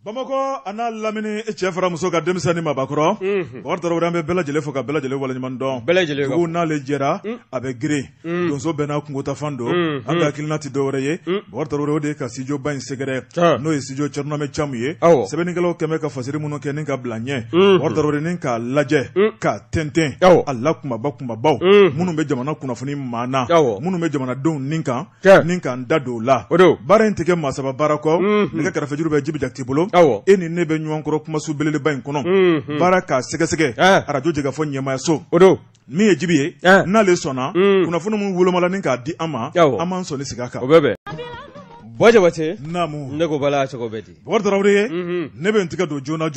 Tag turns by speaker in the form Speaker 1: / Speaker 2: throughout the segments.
Speaker 1: Bamako ana lamini cɛ fara muso ka denmisɛnnin mabakɔrɔ Bakari Tarawele an bɛ bɛɛ lajɛlen fo ka bɛɛ lajɛlen waleɲuman dɔn dugu n'ale jɛra a bɛ girin donso bɛɛ n'a kunkotafan don an ka hakilina tɛ dɔwɛrɛ ye Bakari Tarawele o de ye ka studio ba in sɛgɛrɛ n'o ye studio Cɛrɔnamɛ Camu ye sɛbɛnnikɛlaw kɛmɛ ka fasiri minnu kɛ ni ka bila ɲɛ Bakari Tarawele ni k'a lajɛ k'a tɛntɛn a la kumabaw minnu bɛ jamana kunnafoni maana minnu bɛ jamanadenw nin kan ni k'an da don o la baara in tɛ kɛ maasaba baara kɔ nɛgɛ kɛrɛfɛjuru bɛ Jibi Jakite bolo e ni ne bɛ ɲɔgɔn kɔrɔ kumaso belebeleba in kɔnɔ baara k'a sɛgɛsɛgɛ radio jɛgɛ fɔ ɲɛmaayaso min ye Jibi ye n'ale sɔnna kunnafoni min wolomala k'a di an ma an b'an sɔnni sigi a kan
Speaker 2: Bɔjabate
Speaker 1: naamu
Speaker 2: ne ko bala cogo bɛ di
Speaker 1: Bakari Tarawele ye ne bɛ n tigɛ don joona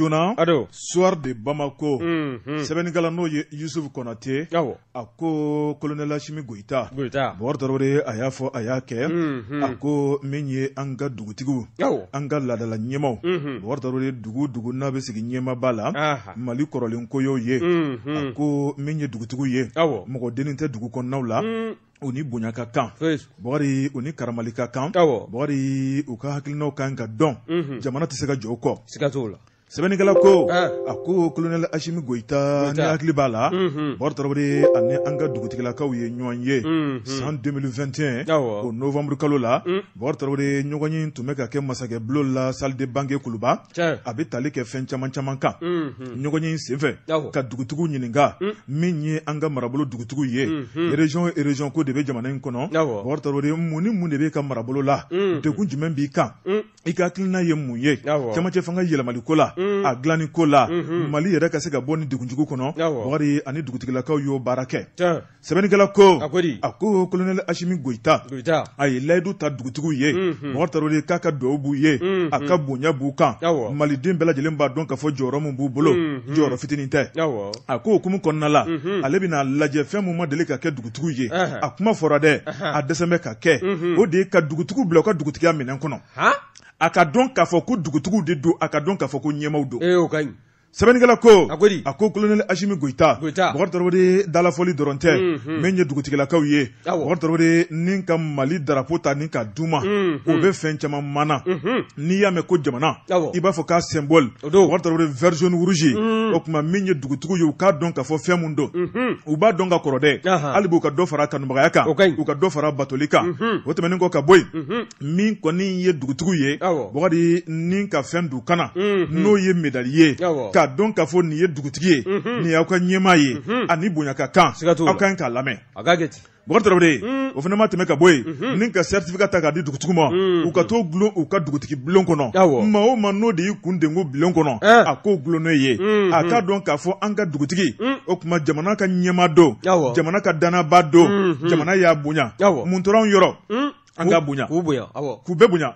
Speaker 1: soir de Bamako sɛbɛnnikɛla n'o ye Yusuf Konate a ko colonel Asimi Goyita Bakari Tarawele a y'a fɔ a y'a kɛ a ko min ye an ka dugutigiw an ka laadala ɲɛmaw Bakari Tarawele dugu n'a bɛ sigi ɲɛmaaba la Mali kɔrɔlen ko y'o ye a ko min ye dugutigiw ye mɔgɔ dennin tɛ dugu kɔnɔnaw la u ni bonya ka kan Bakari u ni karamali ka kan Bakari u ka hakilinaw kan ka dɔn jamana tɛ se ka jɔ o kɔ
Speaker 2: siga t'o la
Speaker 1: sɛbɛnnikɛla ko a ko colonel Asimi Goyita ni hakili b'a la Bakari Tarawele ani an ka dugutigilakaw ye ɲɔgɔn ye san 2021 o novembre kalo la Bakari Tarawele ɲɔgɔn ye tun bɛ ka kɛ masakɛ bulon la salle de banque Kuluba a bɛ tali kɛ fɛn caman kan ɲɔgɔn ye senfɛ ka dugutigiw ɲininka min ye an ka marabolo dugutigiw ye région ko de bɛ jamana in kɔnɔ Bakari Tarawele mun ni mun de bɛ ka marabolo la degun jumɛn b'i kan i ka hakilina ye mun ye camancɛ fanga yɛlɛmali ko la a dilanni ko la Mali yɛrɛ ka se ka bɔ ni degunjugu kɔnɔ Bakari ani dugutigilakaw y'o baara kɛ sɛbɛnnikɛla ko a ko colonel Asimi Goyita a ye layidu ta dugutigiw ye Bakari Tarawele k'a ka duwawu b'u ye a ka bonya b'u kan maliden bɛɛ lajɛlen b'a dɔn k'a fɔ jɔyɔrɔ min b'u bolo jɔyɔrɔ fitinin tɛ a ko hukumu kɔnɔna la ale bɛna lajɛ fɛn min ma deli ka kɛ dugutigiw ye a kuma fɔra dɛ a dɛsɛ bɛ ka kɛ o de ye ka dugutigiw bila u ka dugutigiya minɛn kɔnɔ a ka dɔn k'a fɔ ko dugutigiw de don a ka dɔn k'a fɔ ko ɲɛmaw don sɛbɛnnikɛla ko a ko colonel Asimi Goyita Bakari Tarawele dalafɔli dɔrɔn tɛ min ye dugutigilakaw ye Bakari Tarawele ni ka Mali drapeau ta ni ka d'uma o bɛ fɛn caman mana n'i y'a mɛn ko jamana i b'a fɔ k'a symbole Bakari Tarawele vert jaune rouge o tuma min ye dugutigiw ye u k'a dɔn k'a fɔ fɛn mun don u b'a dɔn ka kɔrɔ dɛ hali b'u ka dɔ fara kanubagaya kan u ka dɔ fara batoli kan o tɛmɛnen kɔ ka bɔ yen min kɔni ye dugutigiw ye Bakari ni ka fɛn d'u kana n'o ye médaille ye k'a dɔn k'a fɔ nin ye dugutigi ye nin y'aw ka ɲɛmaa ye ani bonya ka kan aw ka ɲi k'a lamɛn Bakari Tarawele o fana ma tɛmɛ ka bɔ yen ni ka certificat ta k'a di dugutigiw ma u ka t'o gulon u ka dugutigi bulon kɔnɔ maa o maa n'o de y'i kun denko bulon kɔnɔ a k'o gulonnen ye a k'a dɔn k'a fɔ an ka dugutigi o tuma jamana ka ɲɛmaa don jamana ka danaba don jamana y'a bonya mun tora anw yɔrɔ an ka bonya k'u bɛɛ bonya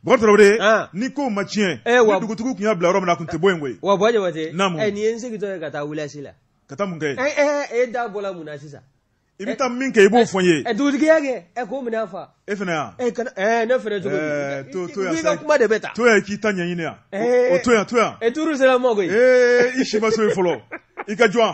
Speaker 1: Bakari Tarawele ni ko ma tiɲɛ ni dugutigiw tun y'a bila yɔrɔ min na a tun tɛ bɔ yen koyi
Speaker 2: wa Bɔjabate nin ye n segintɔ ye ka taa wilasi la
Speaker 1: ka taa mun kɛ
Speaker 2: e da bɔla mun na sisan
Speaker 1: i bɛ taa min kɛ i b'o fɔ n ye
Speaker 2: dugutigiya kɛ k'o minɛ fa e
Speaker 1: fana yan
Speaker 2: ne fana cogo
Speaker 1: to yan
Speaker 2: sa kuma de bɛ taa
Speaker 1: to yan k'i ta ɲɛɲini yan o to yan
Speaker 2: tuuru sera mɔ koyi
Speaker 1: i si ma so ye fɔlɔ i ka jɔn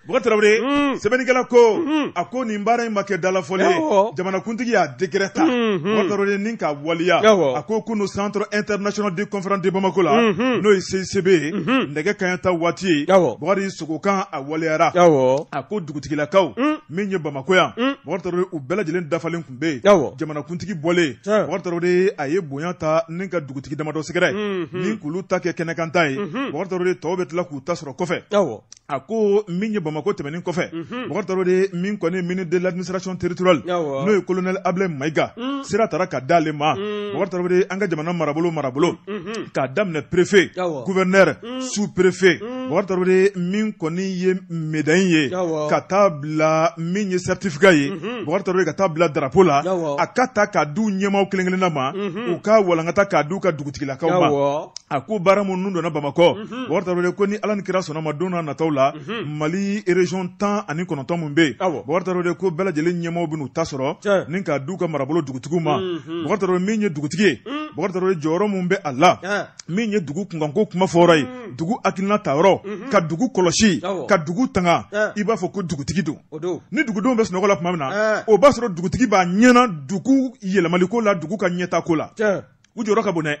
Speaker 1: Bakari Tarawele sɛbɛnnikɛla ko a ko nin baara in ma kɛ dalafɔli ye jamanakuntigi y'a décret ta Bakari Tarawele ni k'a waliya a ko kunu centre international de conférence de Bamako la n'o ye CICB ye nɛgɛ kaɲɛ ta waati ye Bakari Sogokan a waliyara a ko dugutigilakaw min ye Bamako yan Bakari Tarawele u bɛɛ lajɛlen dafalen tun bɛ yen jamanakuntigi bɔlen Bakari Tarawele a ye bonya ta ni ka dugutigi damadɔ sɛgɛrɛ ni k'olu ta kɛ kɛnɛkanta ye Bakari Tarawele tɔw bɛ tila k'u ta sɔrɔ kɔfɛ a ko min ye Bamako tɛmɛnen kɔfɛ Bakari Tarawele min kɔni ministre de l'administration territoriale n'o ye colonel Ablaye Maïga sira taara ka d'ale ma Bakari Tarawele an ka jamana marabolo k'a daminɛ préfet gouverneur sous-préfet Bakari Tarawele min kɔni ye médaille ye ka taa bila min ye certificat ye Bakari Tarawele ka taa bila drapeau la a ka ta k'a d'u ɲɛmaaw kelen kelenna ma u ka walankata k'a d'u ka dugutigilakaw ma a ko baara minnu donna Bamakɔ Bakari Tarawele ko ni Ala ni kira sɔnna ma don n'a nataw la Mali région 19 mun bɛ yen Bakari Tarawele ko bɛɛ lajɛlen ɲɛmaaw bɛn'u ta sɔrɔ ni k'a d'u ka marabolo dugutigiw ma Bakari Tarawele min ye dugutigi ye Bakari Tarawele jɔyɔrɔ mun bɛ a la min ye dugu kunkanko kuma fɔra ye dugu hakilina ta yɔrɔ ka dugu kɔlɔsi ka dugu tanga i b'a fɔ ko dugutigi don ni dugudenw bɛ sunɔgɔ la tuma min na o b'a sɔrɔ dugutigi b'a ɲɛna dugu yɛlɛmaliko la dugu ka ɲɛtako la u jɔyɔrɔ ka bon dɛ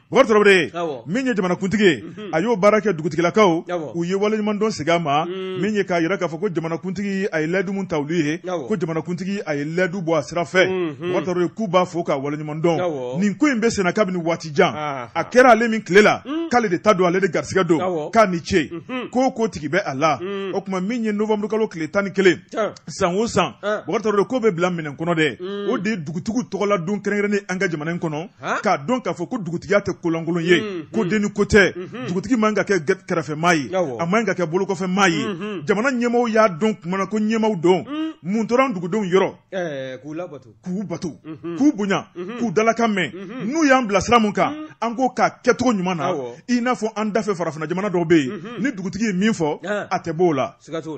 Speaker 1: Bokari Tarawele min ye jamana kuntigi a y'o baara kɛ dugutigilakaw u ye waleɲumandɔn segin a ma min ye k'a yira k'a fɔ ko jamana kuntigi a ye layidu min ta olu ye ko jamana kuntigi a ye layidu bɔ a sira fɛ Bokari Tarawele k'u b'a fɔ k'a waleɲumandɔn nin ko in bɛ senna kabini waati jan a kɛra ale min tile la k'ale de ta don ale de garisɛgɛ don k'a ni ce ko tigi bɛ a la o tuma min ye novembre kalo tile 11 san o san Bokari Tarawele ko bɛ bila minɛn kɔnɔ dɛ o de ye dugutigiw tɔgɔladon kɛrɛnkɛrɛnnen an ka jamana in kɔnɔ k'a dɔn k'a fɔ ko dugutigiya tɛ kolankolon ye ko den ni ko tɛ dugutigi man ka kɛ kɛrɛfɛmaa ye a man ka kɛ bolokɔfɛmaa ye jamana ɲɛmaaw y'a dɔn tuma na ko ɲɛmaaw don mun tora dugudenw yɔrɔ k'u bato k'u bonya k'u dalakan mɛn n'u y'an bila sira mun kan an ko k'a kɛcogo ɲuman na i n'a fɔ an dafɛ farafina jamana dɔw bɛ yen ni dugutigi ye min fɔ a tɛ b'o la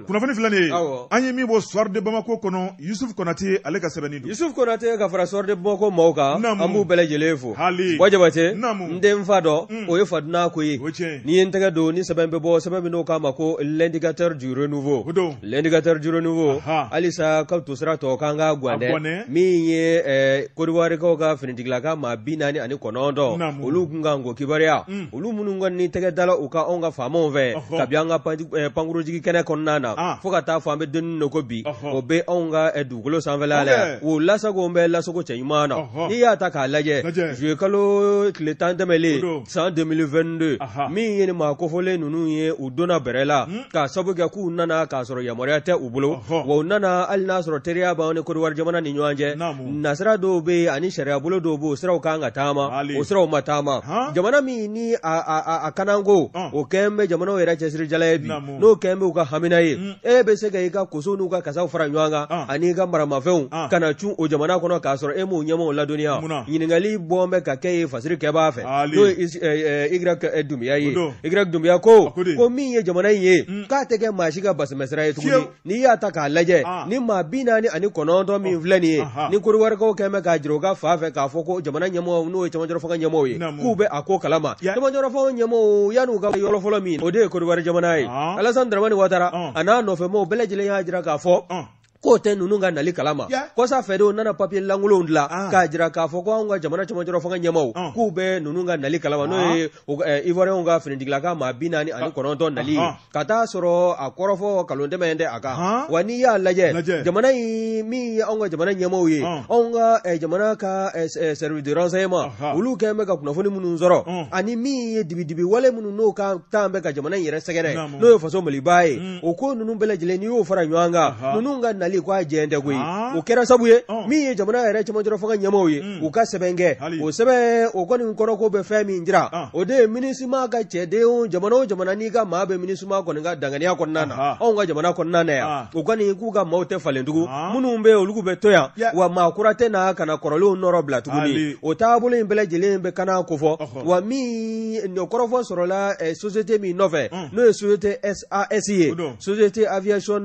Speaker 1: kunnafoni filɛ nin ye an ye min bɔ Soir de Bamako kɔnɔ Yusuf Konate ale ka sɛbɛnni don
Speaker 2: Yusuf Konate ka fara Soir de Bamako maaw kan an b'u bɛɛ lajɛlen fo Wa Jabate n den fa dɔ o ye Faduna ko ye n'i ye n tɛgɛ don ni sɛbɛn bɛ bɔ sɛbɛn min n'o k'a ma ko l'indicateur du renouveau halisa ka to sira tɔ k'an ka gwandɛ min ye Côte d'Ivoirekaw ka finitigilaka maa 49 olu kun kan k'o kibaruya olu minnu kɔni ni tɛgɛ dala u ka anw ka faamaw fɛ kabi an ka pankurujigi kɛnɛ kɔnɔna na fo ka taa fɔ an bɛ dennin nɔ ko bi o bɛ anw ka dugukolo sanfɛla la o lasago bɛ lasago cɛ ɲuman na n'i y'a ta k'a lajɛ juillet kalo tile 10 tɛmɛlen san 2022 min ye maa kofɔlen ninnu ye u donna bɛrɛ la k'a sabu kɛ k'u nana k'a sɔrɔ yamaruya tɛ u bolo wa u nana hali n'a sɔrɔ teriya b'anw ni Côte d'Ivoire jamana ni ɲɔgɔn cɛ nasira dɔw bɛ yen ani sariya bolo dɔw bɛ o siraw kan ka taama o siraw ma taama jamana min ni a kananko o kɛn bɛ jamanaw yɛrɛ cɛsiri jala ye bi n'o kɛn bɛ u ka hamina ye e bɛ se ka i ka koso n'u ka kasaw fara ɲɔgɔn kan ani ka maramafɛnw ka na cun o jamana kɔnɔ k'a sɔrɔ e m'o ɲɛmaaw ladɔnniya ɲininkali bɔn bɛ ka kɛ ye fasiri kɛbaa fɛ n'o ye Y Dumbuya ye Y Dumbuya ko min ye jamana in ye k'a tɛ kɛ maa si ka basimɛsira ye tuguni n'i y'a ta k'a lajɛ ni maa 49 min filɛ nin ye ni Côte d'Ivoirekaw kɛn bɛ k'a jira u ka fa fɛ k'a fɔ ko jamana ɲɛmaaw n'o ye cɛmancɛ fanga ɲɛmaaw ye k'u bɛ a ko kalama cɛmancɛ fanga ɲɛmaaw yan'u ka yɔrɔ fɔlɔ min o de ye Côte d'Ivoire jamana ye Alassane Dramane Ouattara a n'a nɔfɛmaaw bɛɛ lajɛlen y'a jira k'a fɔ k'o tɛ ninnu ka nali kalama kɔsa fɛdenw nana papier lankolonw dilan k'a jira k'a fɔ ko anw ka jamana cɛmancɛ fanga ɲɛmaaw k'u bɛ ninnu ka nali kalama n'o ye Ivoiriyɛnw ka finitigilaka maa 49 nali ka taa sɔrɔ a kɔrɔfɔ kalon tɛmɛ tɛ a kan wa n'i y'a lajɛ jamana in min ye anw ka jamana ɲɛmaaw ye anw ka jamana ka service de renseignement olu kɛn bɛ ka kunnafoni minnu sɔrɔ ani min ye dibidibi wale minnu n'o ka taan bɛ ka jamana in yɛrɛ sɛgɛrɛ n'o ye faso Maliba ye o ko ninnu bɛɛ lajɛlen n'i y'o fara ɲɔgɔn kan ninnu ka nali ko a jɛn tɛ koyi o kɛra sabu ye min ye jamana yɛrɛ cɛmancɛ fanga ɲɛmaaw ye u ka sɛbɛn kɛ o sɛbɛn o kɔni kɔrɔ ko bɛ fɛn min jira o de ye MINUSMA ka cɛdenw jamana o jamana n'i ka maa bɛ MINUSMA kɔni ka danganiya kɔnɔna na anw ka jamana kɔnɔna na yan o kɔni k'u ka maaw tɛ falen tugun minnu bɛ olu bɛ to yan wa maa kura tɛ na ka na kɔrɔlenw nɔrɔ bila tuguni o taabolo in bɛɛ lajɛlen bɛ kana ko fɔ wa min kɔrɔfɔ sɔrɔla société min nɔfɛ n'o ye société SAS ye société aviation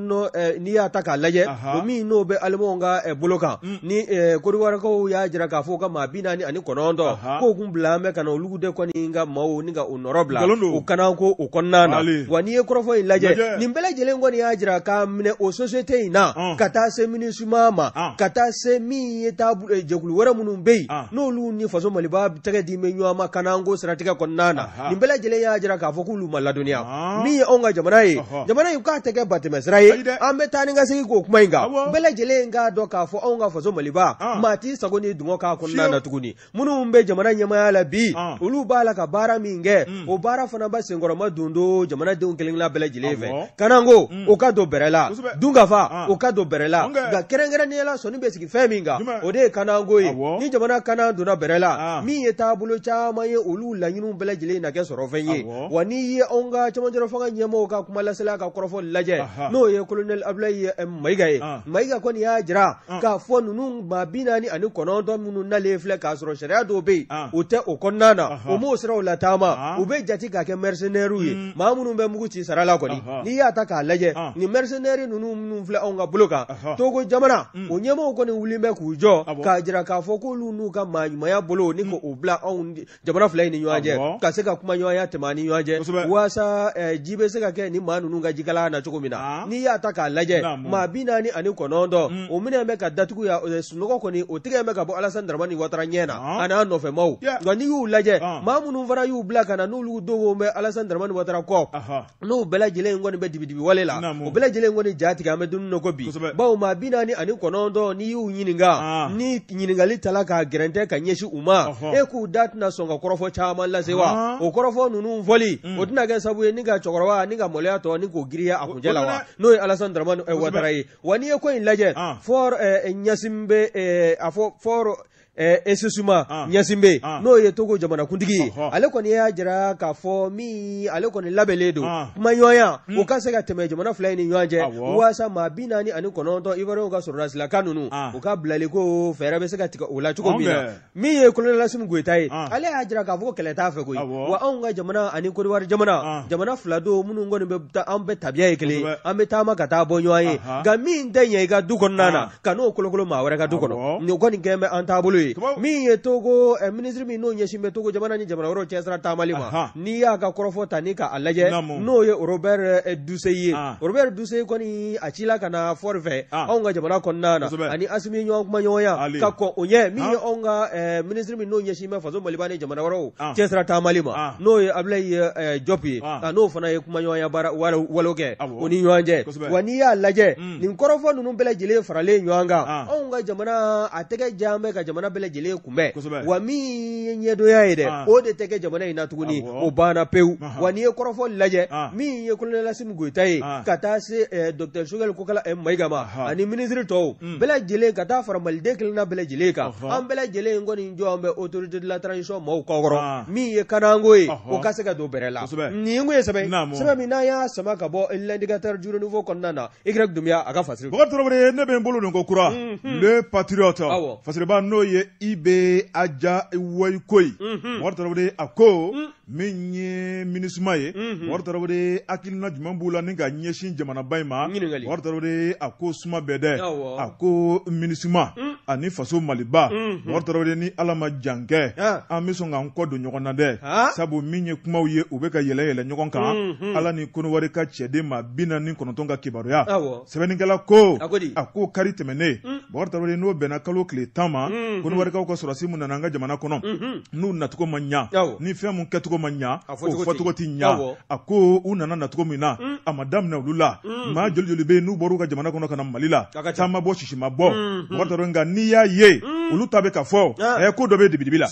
Speaker 2: n'i y'a ta k'a lajɛ o min n'o bɛ alimanw ka bolo kan ni Côte d'Ivoirekaw y'a jira k'a fɔ ka maa 49 k'o kun bila an bɛ ka na olu de kɔni ka maaw ni ka o nɔrɔ bila o kanako o kɔnɔna na wa n'i ye kɔrɔfɔ in lajɛ nin bɛɛ lajɛlen kɔni y'a jira k'a minɛ o société in na ka taa se MINUSMA ma ka taa se min ye jɛkulu wɛrɛ minnu bɛ yen n'olu ni faso Maliba tɛgɛ di bɛ ɲɔgɔn ma kanako siratigɛ kɔnɔna na nin bɛɛ lajɛlen y'a jira k'a fɔ k'olu ma ladɔnniya min ye anw ka jamana ye jamana in k'a tɛ kɛ batɛmɛsira ye an bɛ taa ni ka segin k'o kuma in kan bɛɛ lajɛlen k'a dɔn k'a fɔ anw ka faso Maliba maa t'i sago ni dungɔ k'a kɔnɔna na tuguni minnu bɛ jamana ɲɛmaaya la bi olu b'a la ka baara min kɛ o baara fana ba senkɔrɔma don do jamanadenw kelen-kelenna bɛɛ lajɛlen fɛ kananko o ka don bɛrɛ la dunkafa o ka don bɛrɛ la nka kɛrɛnkɛrɛnnenya la sɔnni bɛ sigi fɛn min kan o de ye kananko ye ni jamana kanan donna bɛrɛ la min ye taabolo caman ye olu laɲiniw bɛɛ lajɛlen na kɛ sɔrɔ fɛn ye wa n'i ye anw ka cɛmancɛ fanga ɲɛmaaw ka kuma lasela ka kɔrɔfɔ lajɛ n'o ye colonel Abdoulaye Mayiga ye Mayiga kɔni y'a jira k'a fɔ ninnu maa 49 minnu nalen filɛ k'a sɔrɔ sariya dɔw bɛ yen o tɛ o kɔnɔna na o m'o siraw lataama u bɛ jate k'a kɛ mercenaires ye maa minnu bɛ mugu ci sara la kɔni n'i y'a ta k'a lajɛ ni mercenaires ninnu minnu filɛ anw ka bolo kan Togo jamana o ɲɛmaaw kɔni wulilen bɛ k'u jɔ k'a jira k'a fɔ k'olu n'u ka maa ɲumanya bolo ni k'o bila anw jamana fila in ni ɲɔgɔn cɛ ka se ka kuma ɲɔgɔnya tɛmɛ ani ɲɔgɔn cɛ walasa ji bɛ se ka kɛ ni maa ninnu ka jikalan na cogo min na n'i y'a ta k'a lajɛ maa naani ani konondo o mine me ka datugu ya sunoko koni o tige me ka bo Alassane Dramane Ouattara nyena ana no fe maw ngani yu laje mamunu fara yu blaka na no lu dogo me Alassane Dramane Ouattara ko no bela jele ngoni be dibidibi walela o bela jele ngoni jati ga me dun no ko bi bawo ma binani ani konondo ni yu nyininga ni nyiningali talaka gerente ka nyeshi uma e ku datna songa korofo chama la sewa o korofo nunu voli o tuna ga sabu ni ga chokorowa ni ga molya to ni ko giriya akunjela wa no Alassane Dramane Ouattara wani ko in laje for nyasimbe for esesuma nyasimbe no ye togo jamana kundigi ale koni ya jira ka fo mi ale koni labeledo kuma yoya o ka se ga teme jamana fulani nyoanje wasa ma binani ani konondo ibaro ga sorras la kanunu o ka blale ko fere be se ga tika ola chuko mina mi ye kolon la sim goitai ale ya jira ka fo kele ta fe koi wa on ga jamana ani ko war jamana fulado munu ngoni be ta ambe tabiya ekele ambe ta ma ka ta bonyoye ga min denye ga dukon nana kanu kolokolo ma wara ga dukono ni ko ni gembe antabulu mi ye togo ministre mi no nyeshimbe togo jamana ni jamana woro chesra tamalima ni ya ga korofota ni ka alaje no ye Robert Duseye ko ni achila kana forfe onga jamana konnana ani asimi nyo kuma nyoya ka ko onye mi ye onga ministre mi no nyeshimbe fazo malibani jamana woro chesra tamalima no ye ablay jopi no fana ye kuma nyoya bara waloge oni nyoanje wani ya alaje ni korofo nunu bele jile farale nyoanga onga jamana atege jambe ka jamana bele jile kumbe wa mi nyedo yaide o de tege jamana ina tuguni o bana peu wani ye korofo laje mi ye kulne lasim goitai kata se Dr Sugal kokala maigama ani ministre to bele jile kata formal deklina bele jile ka am bele jile ngoni njombe autorité de la transition mo kogoro mi ye kanangoy o kasega do berela ni ngoy sabe mi na ya sama ka bo l'indicateur du renouveau konnana y dumia aga fasri
Speaker 1: bo trobre ne be mbolo ngo kura le patriote fasri ba no ye ibe aja woykoi bo trobre ako menye minismaye bo trobre akilna jumambula ninga nyeshin jamana bayma bo trobre ako suma bede ako minisma ani faso maliba bo trobre ni alama jange amisonga nkodo nyokona de sabu minye kumaw ye ubeka yele nyokon kan ala ni kono wari ka chede ma bina ni konotonga kibaru ya sebeningala ko ako kari temene bo trobre no bena kalo kle tama kono wari ka ko sorasi mun nanga jamana kono nu natuko manya ni femu ketuko manya o fotuko tinya ako unana natuko mina amadam na lula ma joljoli be nu boru ka jamana kono kana malila tama bo shishima bo bo trobre nga ni ya ye ulu tabe ka fo ko dobe dibidibila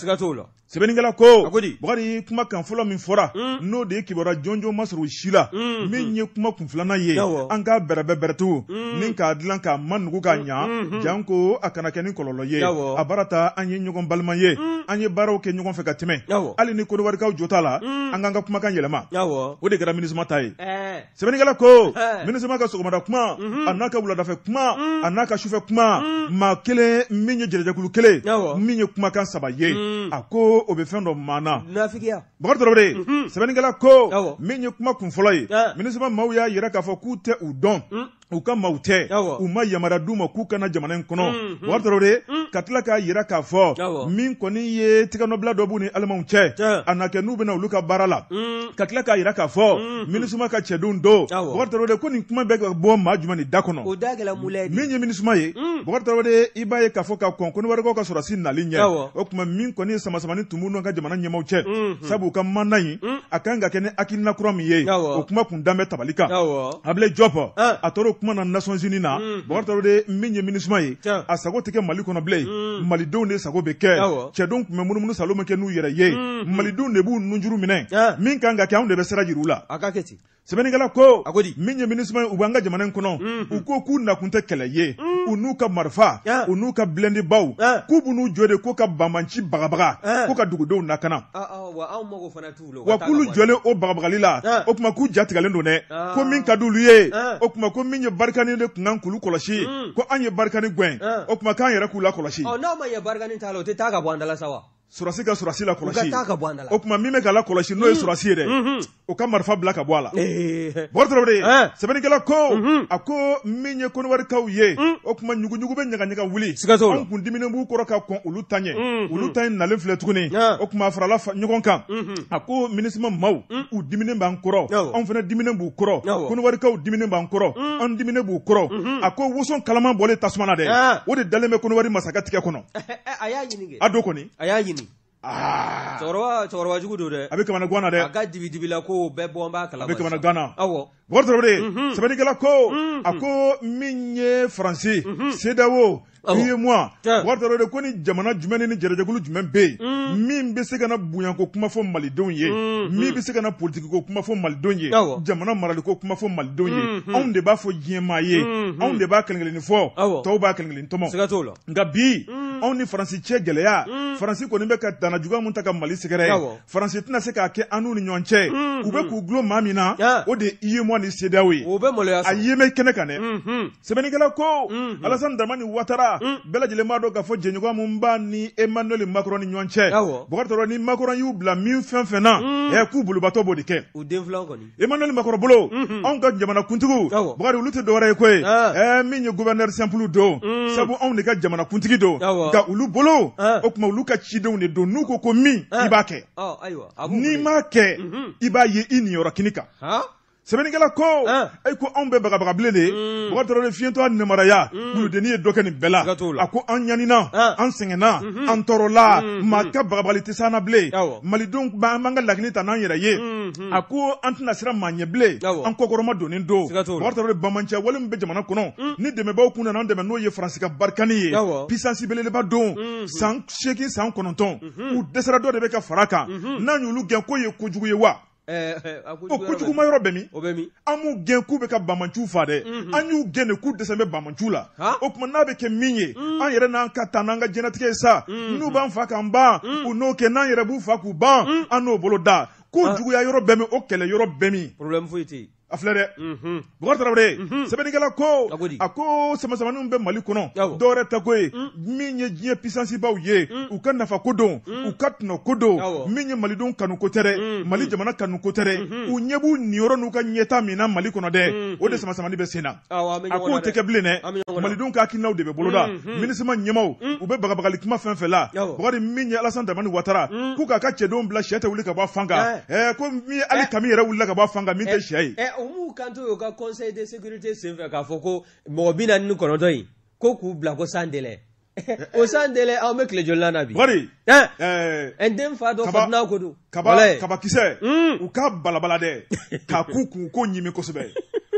Speaker 1: sebeningala ko bogari kuma kan folo min fora no de kibora jonjo masru shila min ye kuma kun flana ye an ka berbebertu nin ka dilan ka manugo ka nya janko akana kenin kololo ye abarata an ye nyogon balma ye an ye baraw ke nyogon fe ka teme ali ni ko wari ka jota la an ka kuma kan yelema o de gara minisma tay sebeningala ko minisma ka sogomada kuma anaka bulada fe kuma anaka shufe kuma ma kele minye jelejekulu kele minye kuma kan sabaye ako obe fendo mana
Speaker 2: nafikia
Speaker 1: bagardore sebeningala ko minye kuma kun foloye minisma mawya yira ka fo ku te udon uka maute uma yamara duma kuka na jamana nkono bagardore katla ka yira ka fo min koni ye tikano blado buni alma unche anake nube na uluka barala katla ka yira ka fo minisma ka chedundo bagardore ko ni kuma be bo majuma ni dakono
Speaker 2: odagala muledi
Speaker 1: minye minisma ye bagardore ibaye ka fo ka konkoni wargo ka sorasi na linya okuma min koni sama sama ni tumuno ka jamana nyama uche sabu ka manai akanga kene akinna kurami ye okuma kundambe tabalika able jopo atoro kuma na Nations Unies na bagardore minye minisma ye asago teke mali kono ble mali do ne sago be ke chedon kuma munu saloma ke nu yere ye mali do ne bu nunjuru mine min kanga ke amde be serajirula
Speaker 2: akaketi
Speaker 1: sebeningala ko minye minisma ubanga jamana nkono uko ku na kunte kele ye unuka marfa unuka blendi baw kubunu jode ko ka bamanchi bagabaga ko ka dugudo nakana
Speaker 2: wa awmo fana tulo
Speaker 1: wa kulu jole o bagabagalila o kuma ku jatigalendo ne ko min kadulu ye o kuma ko minye barkani de kunan kulu koloshi ko anye barkani gwen o kuma kan yere kula koloshi
Speaker 2: no ma ye barkani talo te taga bwandala sawa
Speaker 1: surasi ka surasi la kɔlɔsi o kuma min bɛ k'a la kɔlɔsi n'o ye surasi ye dɛ o ka marifa bila ka bɔ a la Bɔkari Tarawele sɛbɛnnikɛla ko a ko min ye Koniwarikaw ye o kuma ɲuguɲugu bɛ ɲagaɲaga wuli anw kun diminen b'u kɔrɔ ka kɔn olu ta ɲɛ olu ta in nalen filɛ tuguni o kuma farala ɲɔgɔn kan a ko MINUSMA maaw u diminen b'an kɔrɔ anw fana diminen b'u kɔrɔ Koniwarikaw diminen b'an kɔrɔ anw diminen b'u kɔrɔ a ko woson kalaman bɔlen tasuma na dɛ o de dalen bɛ Koniwari masakɛ tigɛ kɔnɔ a do kɔni
Speaker 2: a y'a ɲini cɛkɔrɔba jugu don dɛ a
Speaker 1: bɛ kamana Gana dɛ
Speaker 2: a ka dibi la ko bɛɛ bɔ n b'a kalama
Speaker 1: a bɛ kamana Gana Bɔkari Tarawele sɛbɛnnikɛla ko a ko min ye Faransi CEDEAO UEMOA Bɔkari Tarawele ko ni jamana jumɛn ni jɛrɛjɛkulu jumɛn bɛ yen min bɛ se ka na bonyanko kuma fɔ malidenw ye min bɛ se ka na politikiko kuma fɔ malidenw ye jamana maraliko kuma fɔ malidenw ye anw de b'a fɔ diɲɛmaa ye anw de b'a kelen-kelennin fɔ tɔw b'a kelen-kelennin tɔmɔ nka bi anw ni Faransi cɛ gɛlɛya Faransi kɔni bɛ ka dana juguya mun ta ka Mali sɛgɛrɛ Faransi tɛna se k'a kɛ an n'u ni ɲɔgɔn cɛ u bɛ k'u gulon maa min na o de ye UEMOA ni CEDEAO ye a yemɛ kɛnɛ kan dɛ sɛbɛnnikɛla ko Alassane Dramane Ouattara bɛɛ lajɛlen b'a dɔn k'a fɔ jɛɲɔgɔn mun b'a ni Emmanuel Macron ni ɲɔgɔn cɛ Bɔkari Tarawele ni Macron y'u bila min fɛn fɛn na k'u bolobatɔ b'o de kɛ Emmanuel Macron bolo anw ka jamana kuntigiw Bɔkari olu tɛ dɔwɛrɛ ye koyi min ye gouverneur simple don sabu anw de ka jamana kuntigi don nka olu bolo o tuma olu ka cidenw de don n'u ko min i b'a kɛ n'i m'a kɛ i b'a ye i niyɔrɔ kini kan sɛbɛnnikɛla ko ayi ko anw bɛ bagabagabilen de Bɔkari Tarawele fiɲɛtɔ namaraya wuludennin ye dɔ kɛ nin bɛɛ la a ko an ɲanina an sɛgɛnna an tɔɔrɔla maa ka bagabagali tɛ s'an na bilen malidenw b'an ka laɲini ta n'an yɛrɛ ye a ko an tɛna siran maa ɲɛ bilen an kɔkɔrɔma donnen don Bɔkari Tarawele bamancɛ wale min bɛ jamana kɔnɔ ni dɛmɛbaaw kun nana an dɛmɛ n'o ye Faransi ka barikani ye puissance belebeleba don san 8 san 9 u dɛsɛra dɔ de bɛ ka fara kan n'an y'olu gɛn k'o ye kojugu ye wa o kojugu ma yɔrɔ bɛ min an m'u gɛn k'u bɛ ka bamanciw fa dɛ an y'u gɛn de k'u dɛsɛ bɛ bamanciw la o tuma n'a bɛ kɛ min ye an yɛrɛ n'an ka taa n'an ka diɲɛlatigɛ ye sa n'u b'an fa k'an ban u n'o kɛ n'an yɛrɛ b'u fa k'u ban an n'o bolo da ko juguya yɔrɔ bɛ min o kɛlɛ yɔrɔ bɛ min
Speaker 2: problème foyi tɛ yen
Speaker 1: a filɛ dɛ Bɔkari Tarawele sɛbɛnnikɛla ko a ko samasamaniw bɛ Mali kɔnɔ dɔwɛrɛ tɛ ko ye min ye diɲɛ puissance baw ye u ka nafa ko don u ka tɔnɔ ko don min ye malidenw kanu ko tɛ dɛ Mali jamana kanu ko tɛ dɛ u ɲɛ b'u niyɔrɔ n'u ka ɲɛta min na Mali kɔnɔ dɛ o de samasamani bɛ sen na a k'o tɛ kɛ bilen dɛ malidenw ka hakilinaw de bɛ boloda MINUSMA ɲɛmaw u bɛ bagabagali kuma fɛn fɛn la Bɔkari min ye Alassane Dramane Ouattara k'u k'a ka cɛdenw bila sɛ tɛ wuli ka bɔ a fan kan ko min ye hali Kami yɛrɛ wulila ka bɔ a fan kan min tɛ sɛ ye
Speaker 2: o m'u kanto y'o ka conseil de sécurité senfɛ k'a fɔ ko mɔgɔ 49 in ko k'u bila ko sans délai o sans délai aw bɛ tile joli na bi
Speaker 1: Bɔkari
Speaker 2: n den fa dɔ fatina ko don
Speaker 1: kabakisɛ u ka balabala dɛ k'a k'u kun ko ɲimi kosɛbɛ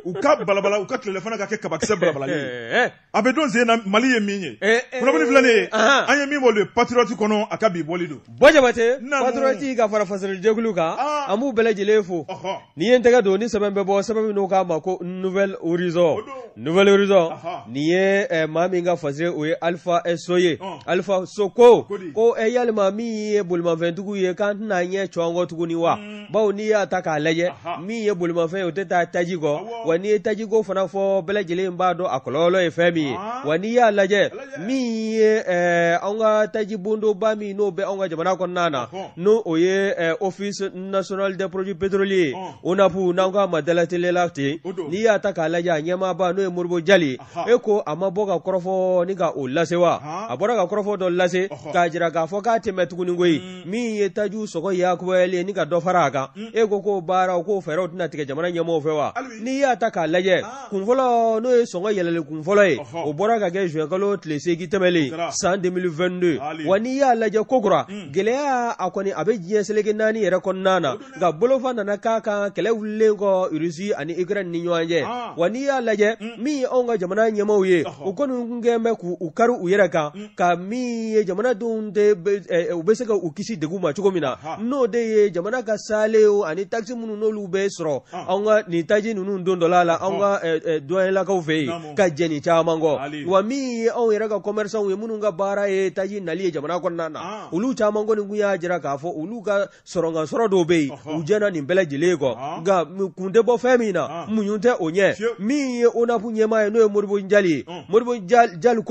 Speaker 1: u ka balabala u ka tilelafana ka kɛ kabakisɛ balabalali ye a bɛ don sen na Mali ye min ye kunnafoni filɛ nin ye an ye min bɔ le patriote kɔnɔ a ka bi bɔli don
Speaker 2: Jabate patriote ka fara fasalijɛkulu kan an b'u bɛɛ lajɛlen fo n'i ye n tɛgɛ don ni sɛbɛn bɛ bɔ sɛbɛn min n'o k'a ma ko nouvelle horizon nin ye maa min ka fasire o ye Alpha So ye Alpha So ko yalima min ye bolimafɛntigiw ye k'an tɛna ɲɛ cɔ an kɔ tuguni wa bawo n'i y'a ta k'a lajɛ min ye bolimafɛn ye o tɛ taa taji kɔ wa n'i ye tajiko fana fɔ bɛɛ lajɛlen b'a dɔn a kɔlɔlɔ ye fɛn min ye wa n'i y'a lajɛ min ye an ka taji bondoba min n'o bɛ anw ka jamana kɔnɔna na n'o o ye office national des produits pétroliers ONAPU n'an k'a ma dalatelela ten n'i y'a ta k'a lajɛ a ɲɛmaaba n'o ye Modibo Jali e ko a ma bɔ ka kɔrɔfɔ ni ka o lase wa a bɔra ka kɔrɔfɔ dɔ lase k'a jira k'a fɔ k'a tɛmɛ tuguni koyi min ye tajiw sɔgɔ yakubali ye ni ka dɔ fara a kan e ko k'o baaraw k'o fɛɛrɛw tɛna tigɛ jamana ɲɛmɔgɔw fɛ wa n'i y'a ta k'a lajɛ kunfɔlɔ n'o ye sɔngɔ yɛlɛli kunfɔlɔ ye o bɔra ka kɛ juin kalo tile 8 tɛmɛlen san 2022 wa n'i y'a lajɛ kokura gɛlɛya a kɔni a bɛ diɲɛ seleke 4 yɛrɛ kɔnɔna na nka bolofa nana k'a kan kɛlɛ wulilen kɔ Russie ani Ukraine ni ɲɔgɔn cɛ wa n'i y'a lajɛ min ye anw ka jamana ɲɛmɔgɔw ye u kɔni kɛn bɛ k'u kari u yɛrɛ kan ka min ye jamanadenw u bɛ se ka u kisi degun ma cogo min na n'o de ye jamana ka salew ani taxi minnu n'olu bɛ sɔrɔ anw ka nin taji ninnu don dɔ la la an ka dɔnyɛlakaw fɛ yen ka jɛni caman kɔ wa min ye anw yɛrɛ ka commerçants ye minnu ka baara ye taji nali ye jamana kɔnɔna na olu caman kɔni kun y'a jira k'a fɔ olu ka sɔrɔngasɔrɔ dɔw bɛ yen u jɛna nin bɛɛ lajɛlen kɔ nka kun tɛ bɔ fɛn min na muɲu tɛ o ɲɛ min ye ONAF ɲɛmaa ye n'o ye Modibo Njali ye Modibo Njali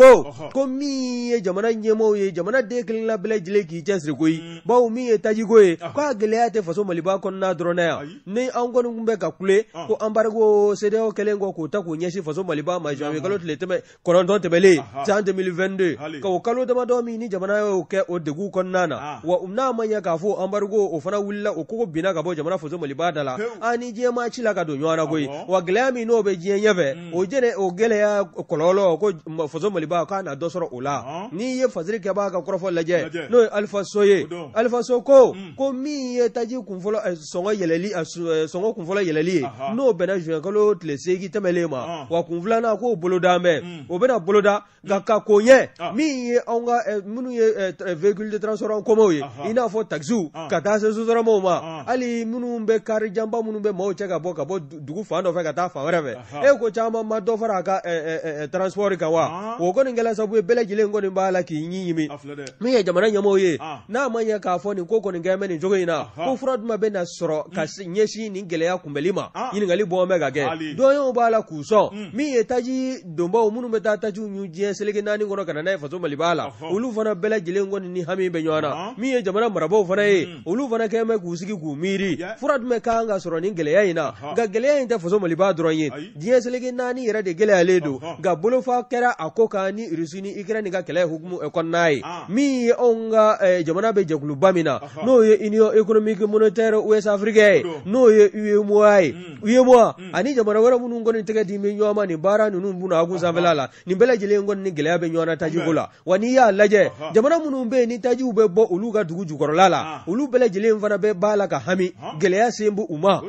Speaker 2: ko min ye jamana ɲɛmaaw ye jamana den kelen la bɛɛ lajɛlen k'i cɛsiri koyi bawo min ye tajiko ye k'a gɛlɛya tɛ faso Maliba kɔnɔna dɔrɔn na yan ni an kɔni kun bɛ ka kule ko embargo CEDEAO kɛlen kɔ k'o ta k'o ɲɛsin faso Maliba ma janvier kalo tile 9 tɛmɛlen san 2022 ka o kalo damadɔ min ni jamana y'o kɛ o degun kɔnɔna na wa n'a ma ɲɛ k'a fɔ embargo o fana wulila o kogo binna ka bɔ jamana faso Maliba da la ni diɲɛ maa ci la ka don ɲɔgɔn na koyi wa gɛlɛya min n'o bɛ diɲɛ ɲɛfɛ o gɛlɛya kɔlɔlɔ ko faso Maliba k'a na dɔ sɔrɔ o la n'i ye fasiri kɛbaa ka kɔrɔfɔ lajɛ n'o ye Alifa So ye Alifa So ko min ye taji kunfɔlɔ sɔngɔ kunfɔlɔ yɛlɛli ye n'o bɛnna juin kalo tile 8 tɛmɛlen ma wa kun filanan k'o boloda mɛn o bɛna boloda nka ka ko ɲɛ min ye anw ka minnu ye véhicule de transport en commun ye i n'a fɔ taxiw ka taa se sotaramaw ma hali minnu bɛ kari janba minnu bɛ maaw cɛ ka bɔ dugu fan dɔ fɛ ka taa fan wɛrɛ fɛ e ko caman ma dɔ fara a ka transport kan wa o kɔni kɛla sababu ye bɛɛ lajɛlen kɔni b'a la k'i ɲi ɲimi min ye jamana ɲɛmɔgɔw ye n'a ma ɲɛ k'a fɔ nin ko kɔni kɛn bɛ nin cogo in na ko fura jumɛn bɛ na sɔrɔ ka ɲɛsin nin gɛlɛya kunbɛli ma ɲininkali bɔ bɛ ka kɛ dɔnyew b'a la k'u sɔn min ye taji donbaw minnu bɛ taa tajiw ɲu diɲɛ seleke 4 kɔnɔ ka na n'a ye faso Maliba la olu fana bɛɛ lajɛlen kɔni ni hami bɛ ɲɔgɔn na min ye jamana marabaaw fana ye olu fana kɛn bɛ k'u sigi k'u miiri fura jumɛn kan ka sɔrɔ nin gɛlɛya in na nka gɛlɛya in tɛ faso Maliba dɔrɔn ye diɲɛ seleke 4 yɛrɛ de gɛlɛyalen don nka bolofa kɛra a ko kan ni Rusi ni Ukraine ka kɛlɛ hukumu kɔnɔna ye min ye anw ka jamana bɛ jɛkuluba min na n'o ye Union économique monétaire ouest africaine n'o ye UEMOA ye UEMOA ani jamana wɛrɛ minnu kɔni tɛgɛ di bɛ ɲɔgɔn ma nin baara ninnu buna a kun sanfɛla la nin bɛɛ lajɛlen kɔni ni gɛlɛya bɛ ɲɔgɔn na tajiko la wa n'i y'a lajɛ jamana minnu bɛ yen ni tajiw bɛ bɔ olu ka dugu jukɔrɔla la olu bɛɛ lajɛlen fana bɛ b'a la ka hami gɛlɛya sen bɛ u ma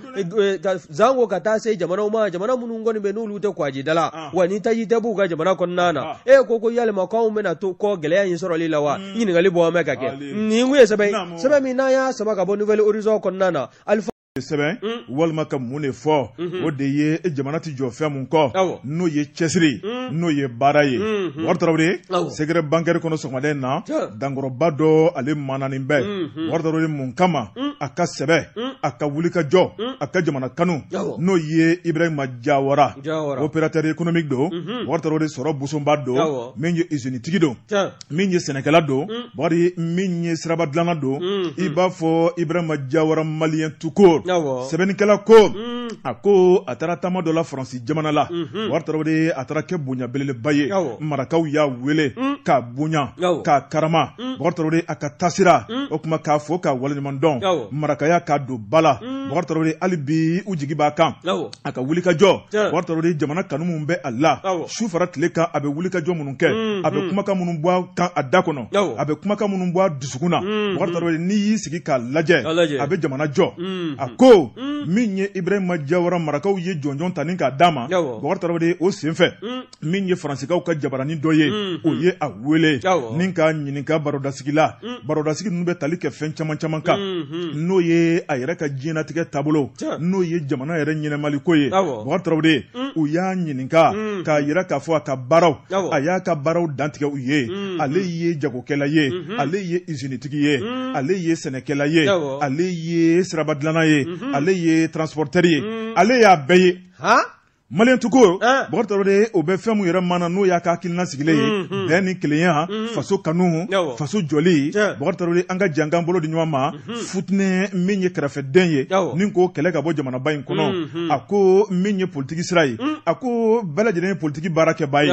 Speaker 2: zango ka taa se jamanaw ma jamana minnu kɔni bɛ n'olu tɛ kwaji la wa ni taji tɛ b'u ka jamana kɔnɔna na ko yalima k'anw bɛna to kɔ gɛlɛya in sɔrɔli la wa ɲininkali bɔ an bɛ ka kɛ nin kun ye sɛbɛn min n'an y'a sama ka bɔ Nouvelle Horizon kɔnɔna na
Speaker 1: sɛbɛn walima ka mun de fɔ o de ye jamana ti jɔ fɛn mun kɔ n'o ye cɛsiri n'o ye baara ye Wari Tarawele secret bancaire kɔnɔ sɔgɔmaden na dankɔrɔba dɔ ale mananin bɛ Wari Tarawele mun kama a ka sɛbɛ a ka wulikajɔ a ka jamana kanu n'o ye Ibrahima Jawara opérateur économique don Wari Tarawele sɔrɔ busonba don min ye usine tigi don min ye sɛnɛkɛla don bari min ye siraba dilanna don i b'a fɔ Ibrahima Jawara malien tout court sɛbɛnnikɛla ko a ko a taara taama dɔ la Faransi jamana la Wari Tarawele a taara kɛ bonya belebeleba ye marakaw y'a wele k'a bonya k'a karama Wari Tarawele a ka taasira o kuma k'a fɔ k'a waleɲuman dɔn marakaya k'a don ba la Wari Tarawele hali bi u jigi b'a kan a ka wulikajɔ Wari Tarawele jamana kanu min bɛ a la su fara tile kan a bɛ wulikajɔ minnu kɛ a bɛ kumakan minnu bɔ a kan a da kɔnɔ a bɛ kumakan minnu bɔ a dusukun na Wari Tarawele n'i y'i sigi k'a lajɛ a bɛ jamana jɔ a ko min ye Ibrahima Jawara marakaw ye jɔnjɔn ta ni k'a d'a ma Wari Tarawele o senfɛ min ye Faransikaw ka jabaranin dɔ ye o ye a wele ni k'a ɲininka barodasigi la barodasigi ninnu bɛ tali kɛ fɛn caman caman kan n'o ye a yɛrɛ ka diɲɛnatigɛ taabolo n'o ye jamana yɛrɛ ɲɛnɛmaliko ye Wari Tarawele u y'a ɲininka k'a yira k'a fɔ a ka baaraw a y'a ka baaraw dantigɛ u ye ale ye jagokɛla ye ale ye usinitigi ye ale ye sɛnɛkɛla ye ale ye siraba dilanna ye ale ye transporteur ye ale y'a bɛɛ ye Malien tuko Wari Tarawele o bɛ fɛn min yɛrɛ mana n'o y'a ka hakilina sigilen ye bɛn ni kelenya faso kanu faso jɔli Wari Tarawele an ka jankan bolo di ɲɔgɔn ma futinɛ min ye kɛrɛfɛden ye ni ko kɛlɛ ka bɔ jamanaba in kɔnɔ a ko min ye politiki sira ye a ko bɛɛ lajɛlen ye politiki baarakɛbaa ye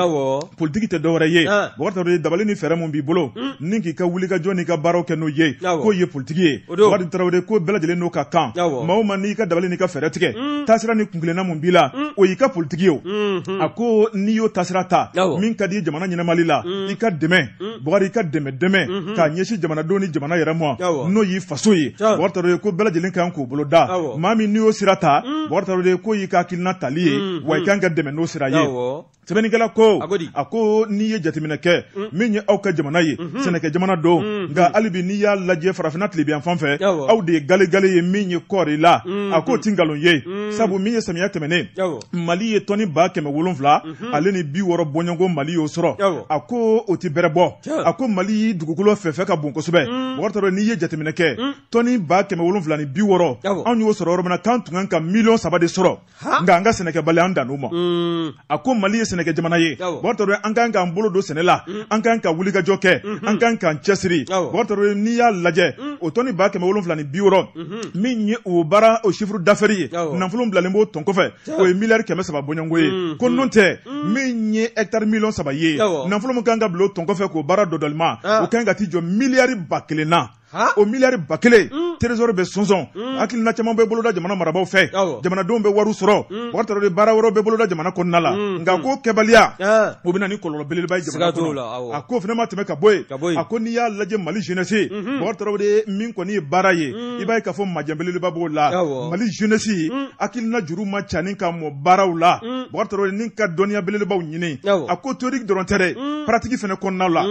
Speaker 1: politiki tɛ dɔwɛrɛ ye Wari Tarawele dabali ni fɛɛrɛ min b'i bolo ni k'i ka wulikajɔ n'i ka baaraw kɛ n'o ye k'o ye politiki ye Wari Tarawele ko bɛɛ lajɛlen n'o ka kan maa o maa n'i ka dabali n'i ka fɛɛrɛ tigɛ taasira ni kunkilenna mun b'i la o y'i ka politiki ye a ko n'i y'o taasira ta min ka di jamana ɲɛnamali la i ka dɛmɛ Bakari i ka dɛmɛ k'a ɲɛsin jamanadenw ni jamana yɛrɛ ma n'o y'i faso ye Wari Tarawele ko bɛɛ lajɛlen kan k'o bolo da maa min n'i y'o sira ta Wari Tarawele ko y'i ka hakilina tali ye wa i kan ka dɛmɛ n'o sira ye sɛbɛnnikɛla ko a ko n'i ye jateminɛ kɛ min ye aw ka jamana ye sɛnɛkɛ jamana don nka hali bi n'i y'a lajɛ farafinna tilebiyan fan fɛ aw de ye gale ye min ye kɔɔri la a k'o ti nkalon ye sabu min ye samiya tɛmɛnen Mali ye tɔni 770 ale ni 60 bɔɲɔgɔnko Mali y'o sɔrɔ a ko o ti bɛrɛ bɔ a ko Mali dugukolo fɛfɛ ka bon kosɛbɛ mɔgɔ t'a dɔn n'i ye jateminɛ kɛ tɔni 770 ni 60 anw y'o sɔrɔ yɔrɔ min na k'an tun kan ka miliyɔn 3 de sɔrɔ nka an ka sɛnɛkɛbali an dan o ma a ko Mali ye sɛnɛkɛ jamana ye mɔgɔ t'a dɔn an kan k'an bolo don sɛnɛ la an kan ka wulikajɔ kɛ an kan k'an cɛsiri mɔgɔ t'a dɔn n'i y'a lajɛ o tɔni 770 ni 60 min ye o baara o chiffre d'affaires ye nafolo bilalen b'o tɔn kɔfɛ o ye miliyari 300 bɔɲɔngo ye ko n'o tɛ min ye hectare miliyɔn 3 ye nafolo min kan ka bila o tɔn kɔfɛ k'o baara dɔdɔlima o kan ka t'i jɔ miliyari 1000 na o miliyari 1000 trésor bɛ sɔnsɔn hakilina caman bɛ boloda jamana marabaw fɛ jamanadenw bɛ wariw sɔrɔ mɔgɔ t'a dɔn baara wɛrɛw bɛ boloda jamana kɔnɔna la nka ko kɛbaliya o bɛ na ni kɔlɔlɔ belebeleba ye jamana kɔnɔ a ko fana ma tɛmɛ ka bɔ yen a ko n'i y'a lajɛ Mali jeunesse mɔgɔ t'a dɔn min kɔni ye baara ye i b'a ye k'a fɔ majɛ belebeleba b'o la Mali jeunesse hakilina juru ma ca ni ka mɔ baaraw la mɔgɔ t'a dɔn ni ka dɔnniya belebelebaw ɲini a ko théorique dɔrɔn tɛ dɛ pratique fana kɔnɔnaw la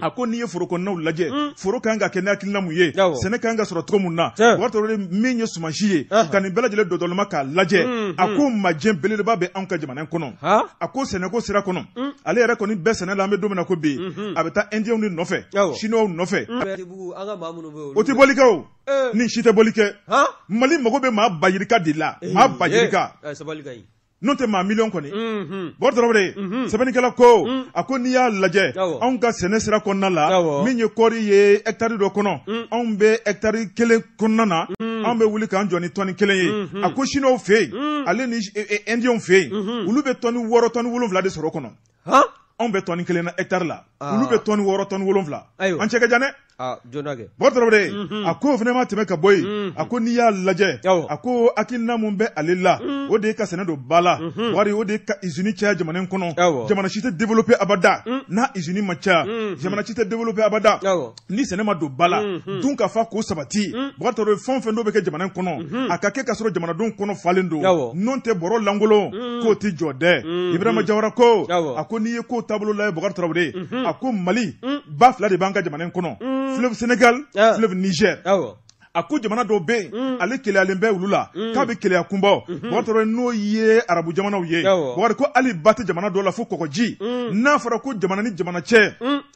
Speaker 1: a ko n'i ye foro kɔnɔnaw lajɛ foro kan ka kɛ ni hakilina mun ye sɛnɛ kan ka sɔrɔ cogo mun na mɔgɔ t'a dɔn min ye sumansi ye ka nin bɛɛ lajɛlen dɔdɔlima k'a lajɛ a ko majɛ belebeleba bɛ anw ka jamana kɔnɔ a ko sɛnɛko sira kɔnɔ ale yɛrɛ kɔni bɛɛ sɛnɛ la an bɛ don min na ko bi a bɛ taa Indiens de nɔfɛ Chinois nɔfɛ o tɛ bɔli kɛ o ni si tɛ bɔli kɛ Mali mago bɛ maa bayirika de la maa bayirika n'o tɛ maa miliyɔn kɔni mɔgɔ t'a dɔn sɛbɛnnikɛla ko a ko n'i y'a lajɛ anw ka sɛnɛ sira kɔnɔna la min ye kɔɔri ye hectare dɔ kɔnɔ anw bɛ hectare 1 kɔnɔna na anw bɛ wuli k'an jɔ ni tɔni 1 ye a ko Chinois fɛ yen ale ni Indiens fɛ yen olu bɛ tɔni 6 tɔni 7 de sɔrɔ o kɔnɔ anw bɛ tɔni 1 na hectare la olu bɛ tɔni 6 tɔni 7 an cɛ ka jan dɛ mɔgɔ t'a dɔn a ko fana ma tɛmɛ ka bɔ yen a ko n'i y'a lajɛ a ko hakilina mun bɛ ale la o de ye ka sɛnɛ don ba la wari o de ye ka usine caya jamana in kɔnɔ jamana si tɛ développer abada n'a usine ma caya jamana si tɛ développer abada ni sɛnɛ ma don ba la dun ka fa k'o sabati mɔgɔ t'a dɔn fɛn o fɛn dɔw bɛ kɛ jamana in kɔnɔ a ka kɛ ka sɔrɔ jamanadenw kɔnɔ falen don n'o tɛ bɔrɔ lankolon k'o tɛ jɔ dɛ Ibrahima Jawara ko a ko n'i ye ko taabolo lajɛ Boubacar Traoré a ko Mali ba 2 de b'an ka jamana in kɔnɔ fleuve Sénégal fleuve Niger a ko jamana dɔw bɛ yen ale keleyalen bɛ olu la k'a bɛ keleya kunbɔ mɔgɔ t'a dɔn n'o ye arabu jamanaw ye mɔgɔ ko hali ba tɛ jamana dɔw la fo kɔgɔji n'a fɔra ko jamana ni jamana cɛ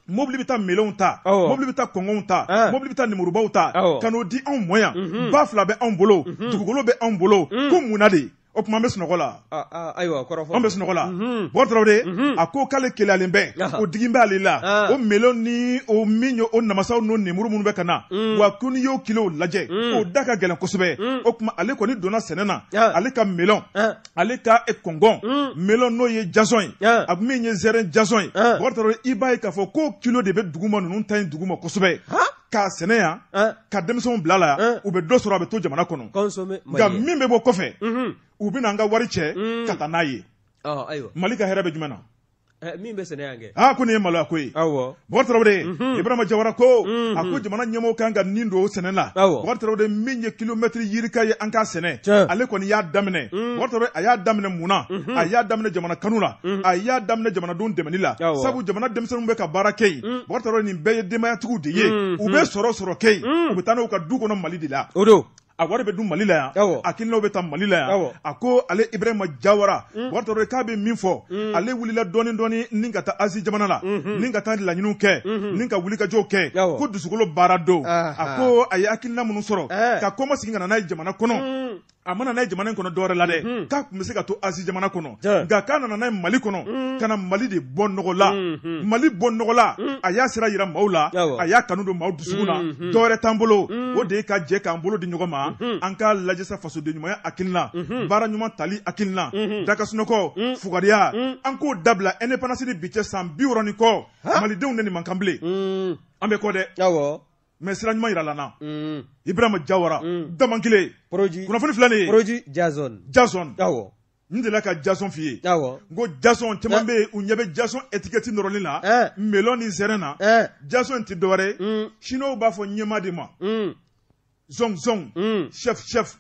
Speaker 1: mobili bɛ taa melonw ta mobili bɛ taa kɔngɔw ta mobili bɛ taa nemurubaw ta ka n'o di anw mɔ yan ba 2 bɛ anw bolo dugukolo bɛ anw bolo ko munna de o tuma an bɛ sunɔgɔ la an bɛ sunɔgɔ la mɔgɔ t'a dɔn a ko k'ale keleyalen bɛ o digi bɛ ale la o melon ni o min ye o namasaw n'o nemuru minnu bɛ ka na wa ko n'i y'o kilo lajɛ o da ka gɛlɛn kosɛbɛ o tuma ale kɔni donna sɛnɛ na ale ka melon ale ka kɔngɔn melon n'o ye jason ye a min ye zɛrɛn jason ye mɔgɔ t'a dɔn i b'a ye k'a fɔ ko kilo de bɛ duguma ninnu ta yen duguma kosɛbɛ k'a sɛnɛ yan ka denmisɛnw bila la yan u bɛ dɔ sɔrɔ a bɛ to jamana kɔnɔ nka min bɛ bɔ kɔfɛ u bɛ na an ka wari cɛ ka taa n'a ye Mali ka hɛrɛ bɛ jumɛn na
Speaker 2: min bɛ sɛnɛ yan kɛ
Speaker 1: ko nin ye maloya ko ye Boubacar Traoré Ibrahima Jawara ko a ko jamana ɲɛmɔgɔw kan ka nin don o sɛnɛ la Boubacar Traoré min ye kilomètre yirika ye an ka sɛnɛ ale kɔni y'a daminɛ Boubacar Traoré a y'a daminɛ mun na a y'a daminɛ jamana kanu la a y'a daminɛ jamanadenw dɛmɛli la sabu jamana denmisɛnninw bɛ ka baara kɛ yen Boubacar Traoré nin bɛɛ ye denbayatigiw de ye u bɛ sɔrɔ kɛ yen u bɛ taa n'u ka du kɔnɔ Mali de la a wari bɛ dun Mali la yan hakilinaw bɛ taa Mali la yan a ko ale Ibrahima Jawara Boubacar Traoré k'a bɛ min fɔ ale wulila dɔɔni ni ka taa Asie jamana la ni ka taa laɲiniw kɛ ni ka wulikajɔw kɛ ko dusukolo baara don a ko a ye hakilina minnu sɔrɔ ka kɔma sigi ka na n'a ye jamana kɔnɔ a mana n'a ye jamana in kɔnɔ dɔwɛrɛ la dɛ k'a tun bɛ se ka to Asie jamana kɔnɔ nka k'a nana n'a ye Mali kɔnɔ ka na Mali de bɔ nɔgɔ la Mali bɔ nɔgɔ la a y'a sira yira maaw la a y'a kanu don maaw dusukun na dɔwɛrɛ t'an bolo o de ye ka jɛ k'an bolo di ɲɔgɔn ma an k'a lajɛ sa fasoden ɲumanya hakilina baara ɲuman tali hakilina dakasunɔgɔ fugariya an k'o dabila indépendance ni bi cɛ san 60 kɔ malidenw ne nin man kan bilen an bɛ kɔ dɛ mais sira ɲuman yira lana Ibrahima Jawara damankile kunnafoni filɛ nin ye
Speaker 2: Proji Jason
Speaker 1: n delila ka Jason f'i ye n ko Jason caman bɛ yen u ɲɛ bɛ Jason étiquette nɔrɔlen na melon ni zɛrɛn na Jason tɛ dɔwɛrɛ Chinois b'a fɔ ɲɛma de ma zong chef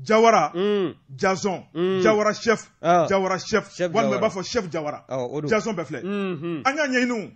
Speaker 1: Jawara, Jason, Jawara chef, walima b'a fɔ chef Jawara, Jason bɛɛ filɛ. An y'a ɲɛɲini,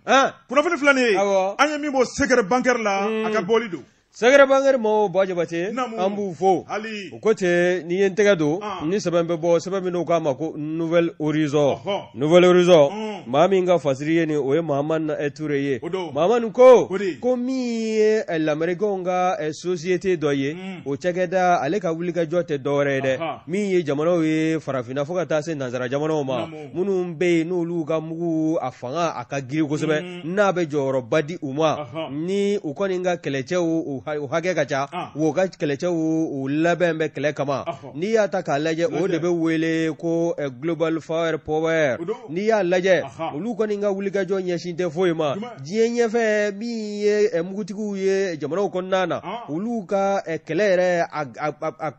Speaker 1: kunnafoni filɛ nin ye, an ye min bɔ secret bancaire la, a ka bɔli don.
Speaker 2: Secret bancaire mɔgɔw Ba Jabate, an b'u fo. O ko ten n'i ye n tɛgɛ don, ni sɛbɛn bɛ bɔ, sɛbɛn min n'u k'a ma ko Nouvelle Horizon. Nouvelle Horizon, maa min ka fasiri ye nin o ye Mahamane Touré ye. Mahamane ko min ye l'Américain ka société dɔ ye, o cakɛda ale ka wulikajɔ tɛ dɔwɛrɛ ye dɛ. Min ye jamanaw ye farafinna fo ka taa se nanzara jamanaw ma. Minnu bɛ yen n'olu ka mugu a fanga a ka girin kosɛbɛ, n'a bɛ jɔyɔrɔba di u ma. Ni u kɔni ka kɛlɛcɛw o hakɛ ka ca, o ka kɛlɛcɛw o labɛn bɛ kɛlɛ kama. N'i y'a ta k'a lajɛ o de bɛ wele ko Global Fire Power. N'i y'a lajɛ olu kɔni ka wulikajɔ ɲɛsin tɛ foyi ma. Diɲɛ ɲɛfɛ min ye mugutigiw ye jamanaw kɔnɔna na, olu ka kɛlɛ yɛrɛ a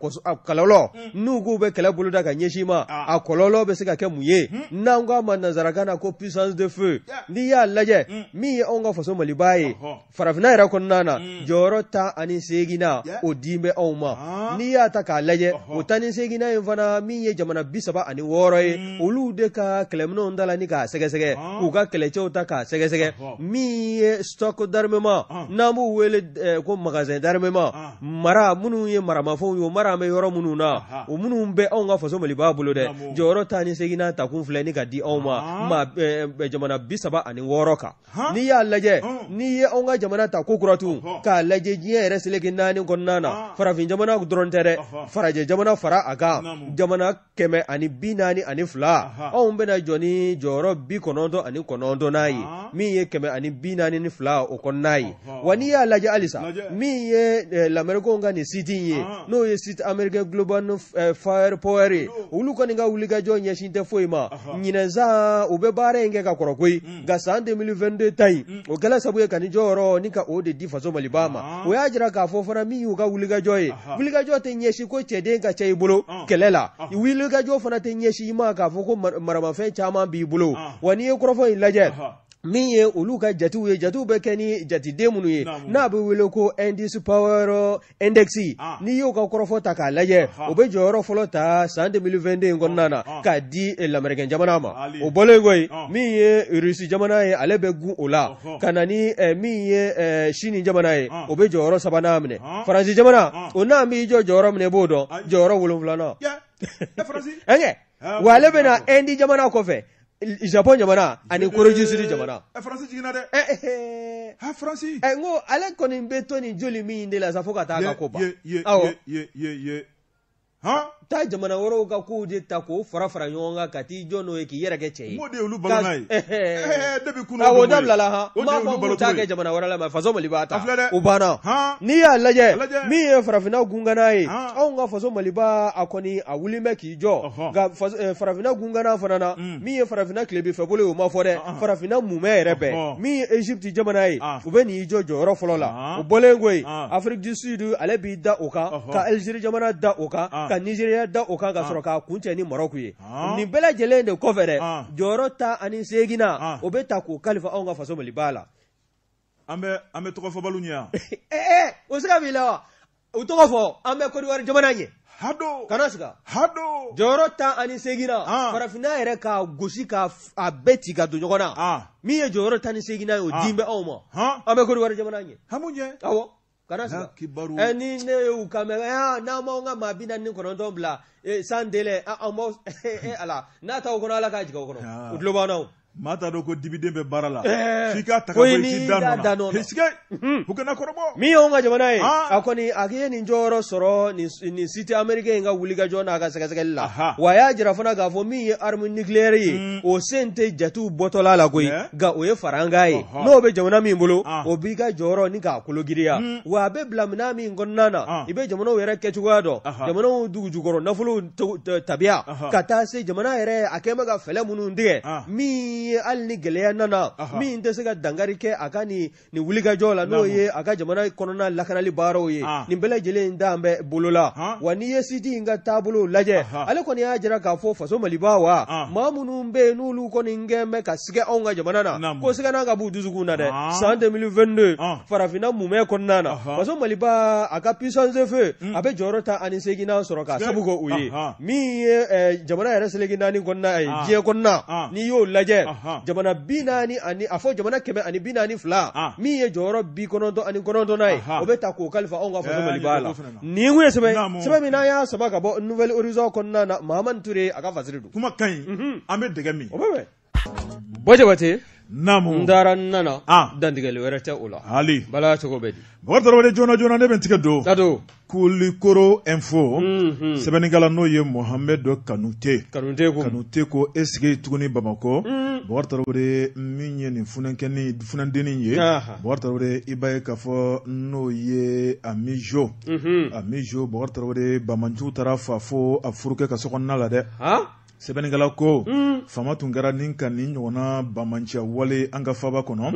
Speaker 2: kɔlɔlɔ n'u k'u bɛ kɛlɛ boloda ka ɲɛsin ma, a kɔlɔlɔ bɛ se ka kɛ mun ye? N'an k'a ma nanzarakan na ko puissance de feu. N'i y'a lajɛ min ye anw ka faso Maliba ye, farafinna yɛrɛ kɔnɔna na jɔyɔrɔ 18 o di bɛ anw ma. N'i y'a ta k'a lajɛ o 18 in fana min ye jamana 36 ye, olu de ka kɛlɛminɛnw dala ni k'a sɛgɛsɛgɛ, k'u ka kɛlɛcɛw ta k'a sɛgɛsɛgɛ. Min ye stock d'armement n'an b'u wele ko magasin d'armement, mara minnu ye maramafɛnw ye, o mara bɛ yɔrɔ minnu na, o minnu bɛ anw ka faso Maliba bolo dɛ, jɔyɔrɔ 18 ta kun filɛ ni ka di anw ma jamana 36 kan. N'i y'a lajɛ n'i ye anw ka jamana ta ko kura tun k'a lajɛ diɲɛ yɛrɛ seleke 4 kɔnɔna na, farafin jamana dɔrɔn tɛ dɛ, farajɛ jamana fara a kan, jamana 142 anw bɛna jɔ ni jɔyɔrɔ 99 n'a ye, min ye 142 o kɔnɔna ye. Wa n'i y'a lajɛ halisa min ye l'Américain ka nin site ye, n'o ye site américain Global Fire Power ye, olu kɔni ka wulikajɔ ɲɛsin tɛ foyi ma. Ɲinɛnsan u bɛ baara in kɛ ka kɔrɔ koyi, nka san 2022 ta in o kɛla sabu ye ka ni jɔyɔrɔ ni ka o de di faso Maliba ma. O y'a jira k'a fɔ fana min y'u ka wulikajɔ ye, wulikajɔ tɛ ɲɛsin ko cɛden ka cɛ i bolo kɛlɛ la, wulikajɔ fana tɛ ɲɛsin i ma k'a fɔ ko maramafɛn caman b'i bolo. Wa n'i ye kɔrɔfɔ in lajɛ min ye olu ka jatew ye, jatew bɛ kɛ ni jateden minnu ye, n'a bɛ wele ko Indice Power Index. N'i y'o ka kɔrɔfɔ ta k'a lajɛ o bɛ jɔyɔrɔ fɔlɔ ta san 2022 in kɔnɔna na k'a di l'Américain jamana ma. O bɔlen kɔ min ye Russie jamana ye, ale bɛ gun o la, ka na ni min ye Chine jamana ye, o bɛ jɔyɔrɔ 3nan minɛ. Faransi jamana o n'a b'i jɔ jɔyɔrɔ minɛ i b'o dɔn, jɔyɔrɔ 7nan. Wa ale bɛna Indi jamana kɔfɛ, Japon jamana ani Corée du Sud jamana.
Speaker 1: Faransi jiginna dɛ. Faransi.
Speaker 2: N ko ale kɔni bɛ to nin joli min de la sa fo ka taa ka ko ban. Taa jamana wɛrɛw ka kow de ta k'o fara ɲɔgɔn kan ka t'i jɔ n'o ye k'i yɛrɛ kɛ cɛ ye.
Speaker 1: M'o de y'olu balo n'a ye. Depuis kunun
Speaker 2: o dabila la han. M'a fɔ k'u t'a kɛ jamana wɛrɛ la mais faso Maliba ta. O banna. N'i y'a lajɛ min ye farafinna gungana ye, anw ka faso Maliba a kɔni a wulilen bɛ k'i jɔ, nka farafinna gungana fana na min ye farafinna tilebinfɛbolo ye o ma fɔ dɛ, farafinna mumɛ yɛrɛ bɛɛ min ye Egypte jamana ye, u bɛ n'i jɔ jɔyɔrɔ fɔlɔ la. O bɔlen koyi Afrique du Sud ale b'i da o kan, ka Algérie jamana da o kan, ka Nigeria da o kan ka sɔrɔ k'a kun cɛ ni Maroc ye. Nin bɛɛ lajɛlen de kɔfɛ dɛ, jɔyɔrɔ 18nan o bɛ ta k'o kalifa anw ka faso Maliba la.
Speaker 1: An bɛ tɔgɔ fɔ balu ɲɛ yan.
Speaker 2: O sira b'i la wa? O tɔgɔ fɔ an bɛ Côte d'Ivoire jamana ɲɛ.
Speaker 1: Hado.
Speaker 2: Kana siga.
Speaker 1: Hado.
Speaker 2: Jɔyɔrɔ 18nan farafinna yɛrɛ k'a gosi k'a bɛɛ ci ka don ɲɔgɔn na. Min ye jɔyɔrɔ 18nan ye o di bɛ anw ma. An bɛ Côte d'Ivoire jamana ɲɛ.
Speaker 1: Hamu ɲɛ.
Speaker 2: Awɔ. Kana siga. Ni ne y'u kamɛ n'an m'anw ka maa 49 bila san délai an b'aw ala n'a t'aw kɔnɔ ala k'a jigin aw kɔnɔ. U tulo b'an na.
Speaker 1: Maa t'a dɔn ko dibiden bɛ baara la. F'i k'a ta ka bɔ i k'i da nɔ na. U kana kɔrɔbɔ.
Speaker 2: Min y'anw ka jamana ye a kɔni a ye nin jɔyɔrɔ sɔrɔ nin site américain ka wulikajɔ n'a ka sɛgɛsɛgɛli la. Wa a y'a jira fana k'a fɔ min ye arme nucléaire ye o sen tɛ jatew bɔtɔla la koyi, nka o ye faranga ye n'o bɛ jamana min bolo o b'i ka jɔyɔrɔ ni k'a kologiriya. Wa a bɛ bila minɛn min kɔnɔna na i bɛ jamanaw yɛrɛ kɛcogoya dɔn, jamanaw dugu jukɔrɔ nafolo tabiya ka taa se jamana yɛrɛ a kɛn bɛ ka fɛlɛ minnu tigɛ min ye hali ni gɛlɛya nana min tɛ se ka dankari kɛ a ka ni wulikajɔ la n'o ye a ka jamana kɔnɔna lakanali baaraw ye nin bɛɛ lajɛlen dan bɛ bolo la wa n'i ye siti in ka taabolo lajɛ ale kɔni y'a jira k'a fɔ faso Maliba wa maa minnu bɛ yen n'olu kɔni gɛn bɛ ka sigɛ anw ka jamana na ko sigɛna ka b'u dusukun na dɛ san 2022 farafinna mumɛ kɔnɔna na faso Maliba a ka puissance de feu a bɛ jɔyɔrɔ ta ani seginna sɔrɔ ka sabu kɛ u ye min ye jamana yɛrɛ seleke naani kɔnɔna ye diɲɛ kɔnɔna n'i y'o lajɛ jamana 40 ani a fɔ jamana 142 min ye jɔyɔrɔ 99 ye o bɛ ta k'o kalifa anw ka faso Maliba la nin kun ye sɛbɛn min n'an y'a saba ka bɔ Nouvelle Horizon kɔnɔna na Mahamani Ture a ka fasiri don
Speaker 1: kuma ka ɲi an bɛ dɛgɛ min
Speaker 2: o bɛ bɔ Jabate
Speaker 1: naamu
Speaker 2: n taara n nana dantigɛli wɛrɛ tɛ o la
Speaker 1: hali
Speaker 2: bala cogo bɛ di
Speaker 1: Bakari Tarawele joona joona ne bɛ n tigɛ don Kulikoro info sɛbɛnnikɛla n'o ye Mohamed Kanute ko e sigi tuguni Bamako Bakari Tarawele min ye nin funandennin ye Bakari Tarawele i b'a ye k'a fɔ n'o ye Amijo Bakari Tarawele Bamanju taara fa fo a furukɛ ka sokɔnɔna la dɛ sɛbɛnnikɛla ko fama tun kɛra nin ka nin ɲɔgɔnna bamanciya wale an ka faba kɔnɔ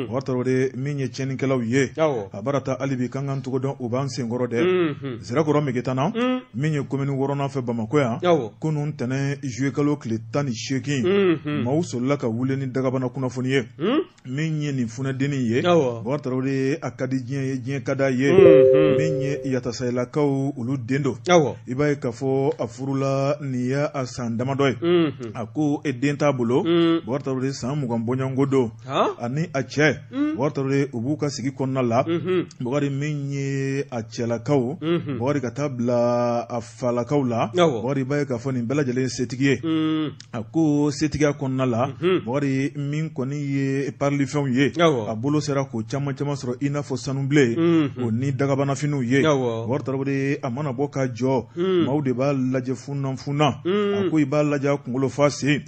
Speaker 1: Bakari Tarawele min ye tiɲɛnikɛlaw ye a bara ta hali bi kan cogo dɔn u b'an senkɔrɔ dɛ Sirakɔrɔ Megetana min ye commune 6nan fɛ Bamako yan kunun ntɛnɛn juillet kalo tile 18 maaw sɔrɔla ka wuli ni dagabana kunnafoni ye min ye nin funɛdennin ye Bakari Tarawele a ka di diɲɛ ye diɲɛ ka d'a ye min ye yatasayilakaw olu den don i b'a ye k'a fɔ a furula nin y'a san damadɔ ye a ko e den t'a bolo Bakari Tarawele san 20 bɔɲɔngo don ani a cɛ Bakari Tarawele u b'u ka sigi kɔnɔna la Bakari min ye a cɛlakaw Bakari ka taa bila a falakaw la Bakari b'a ye k'a fɔ nin bɛɛ lajɛlen setigi ye a ko setigiya kɔnɔna la Bakari min kɔni ye parlifɛnw ye a bolo sera k'o caman sɔrɔ i n'a fɔ sanubilen o ni dagabanafiniw ye Bakari Tarawele a mana bɔ ka jɔ maaw de b'a lajɛ funna a ko i b'a lajɛ kunkolo fa sen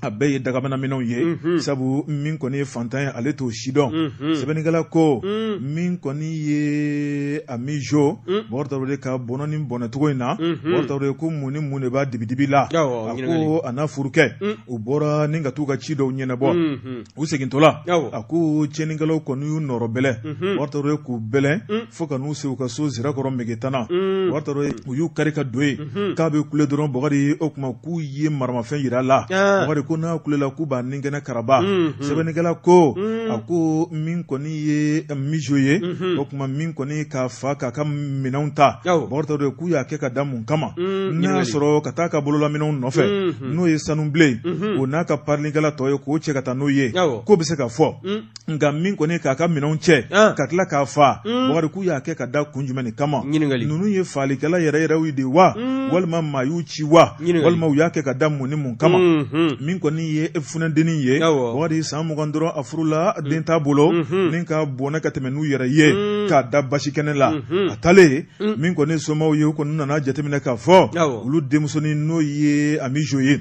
Speaker 1: a bɛɛ ye dagabanaminɛw ye sabu min kɔni ye fantan ye ale t'o si dɔn sɛbɛnnikɛla ko min kɔni ye Amijo Bakari Tarawele ka bɔnɔ ni bɔnɛcogo in na Bakari Tarawele ko mun ni mun de b'a dibidibi la a ko a n'a furukɛ u bɔra ni ka t'u ka ci dɔw ɲɛnabɔ u segintɔla a ko tiɲɛnikɛlaw kɔni y'u nɔrɔ bɛlɛ Bakari Tarawele k'u bɛlɛ fo ka n'u se u ka so Sirakɔrɔ Megetana Bakari Tarawele u y'u kari ka don ye k'a bɛ kule dɔrɔn Bakari o kuma k'u ye maramafɛn yira la Bakari ko n'a kulela k'u b'a ninkɛnɛ karaba sɛbɛnnikɛla ko a ko min kɔni ye Mijo ye o kuma min kɔni k'a fa k'a ka minɛnw ta Bakari Tarawele k'u y'a kɛ ka da mun kama n'a y'a sɔrɔ ka taa ka bololaminɛnw nɔfɛ n'o ye sanubilen o n'a ka parilikɛla tɔ ye k'o cɛ ka taa n'o ye k'o bɛ se ka fɔ nka min kɔni k'a ka minɛnw cɛ ka tila k'a fa Bakari k'u y'a kɛ ka da kun jumɛn nin kama ninnu ye falikɛla yɛrɛw de wa walima maa y'u ci wa walima u y'a kɛ ka da mun ni mun kama min kɔni ye funɛdennin ye Bakari san 20 dɔrɔn a furula den t'a bolo ni ka bɔnɛ ka tɛmɛ n'u yɛrɛ ye k'a da basi kɛnɛ la a talen min kɔni somaw ye u kɔni nana jateminɛ k'a fɔ olu denmusonin n'o ye Amijo ye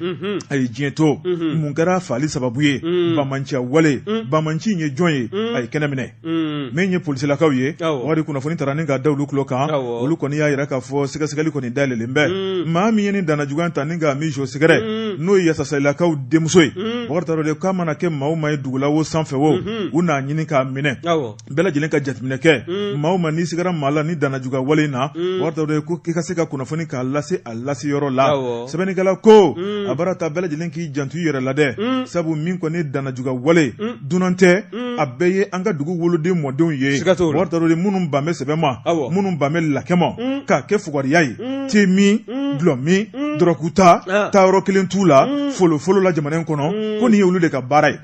Speaker 1: a ye diɲɛ to mun kɛra fali sababu ye bamanciya wale bamanci ye jɔn ye a ye kɛnɛ minɛ min ye polisilakaw ye Bakari kunnafoni taara ni k'a da olu tulo kan olu kɔni y'a yira k'a fɔ sɛgɛsɛgɛli kɔni dayɛlɛlen bɛ maa min ye ni danajuguya ta ni ka Amijo sɛgɛrɛ n'o ye yasasayilakaw denmuso ye Bakari Tarawele k'a mana kɛ maa o maa ye dugula o sanfɛ o u n'a ɲini k'a minɛ bɛɛ lajɛlen ka jateminɛ kɛ maa o maa n'i sigara maa la ni danajuguya wale in na Bakari Tarawele ko k'i ka se ka kunnafoni k'a lase a laseyɔrɔ la sɛbɛnnikɛla ko a bara ta bɛɛ lajɛlen k'i janto i yɛrɛ la dɛ sabu min kɔni danajuguya wale dunan tɛ a bɛɛ ye an ka dugu woloden mɔdenw ye Bakari Tarawele minnu ban bɛ sɛbɛn ma minnu ban bɛ lakɛ ma k'a kɛ fugariya ye temi dulɔmi dɔrɔkuta taayɔrɔ kelen t'u la folo la jamana in kɔnɔ ko nin ye olu de ka baara ye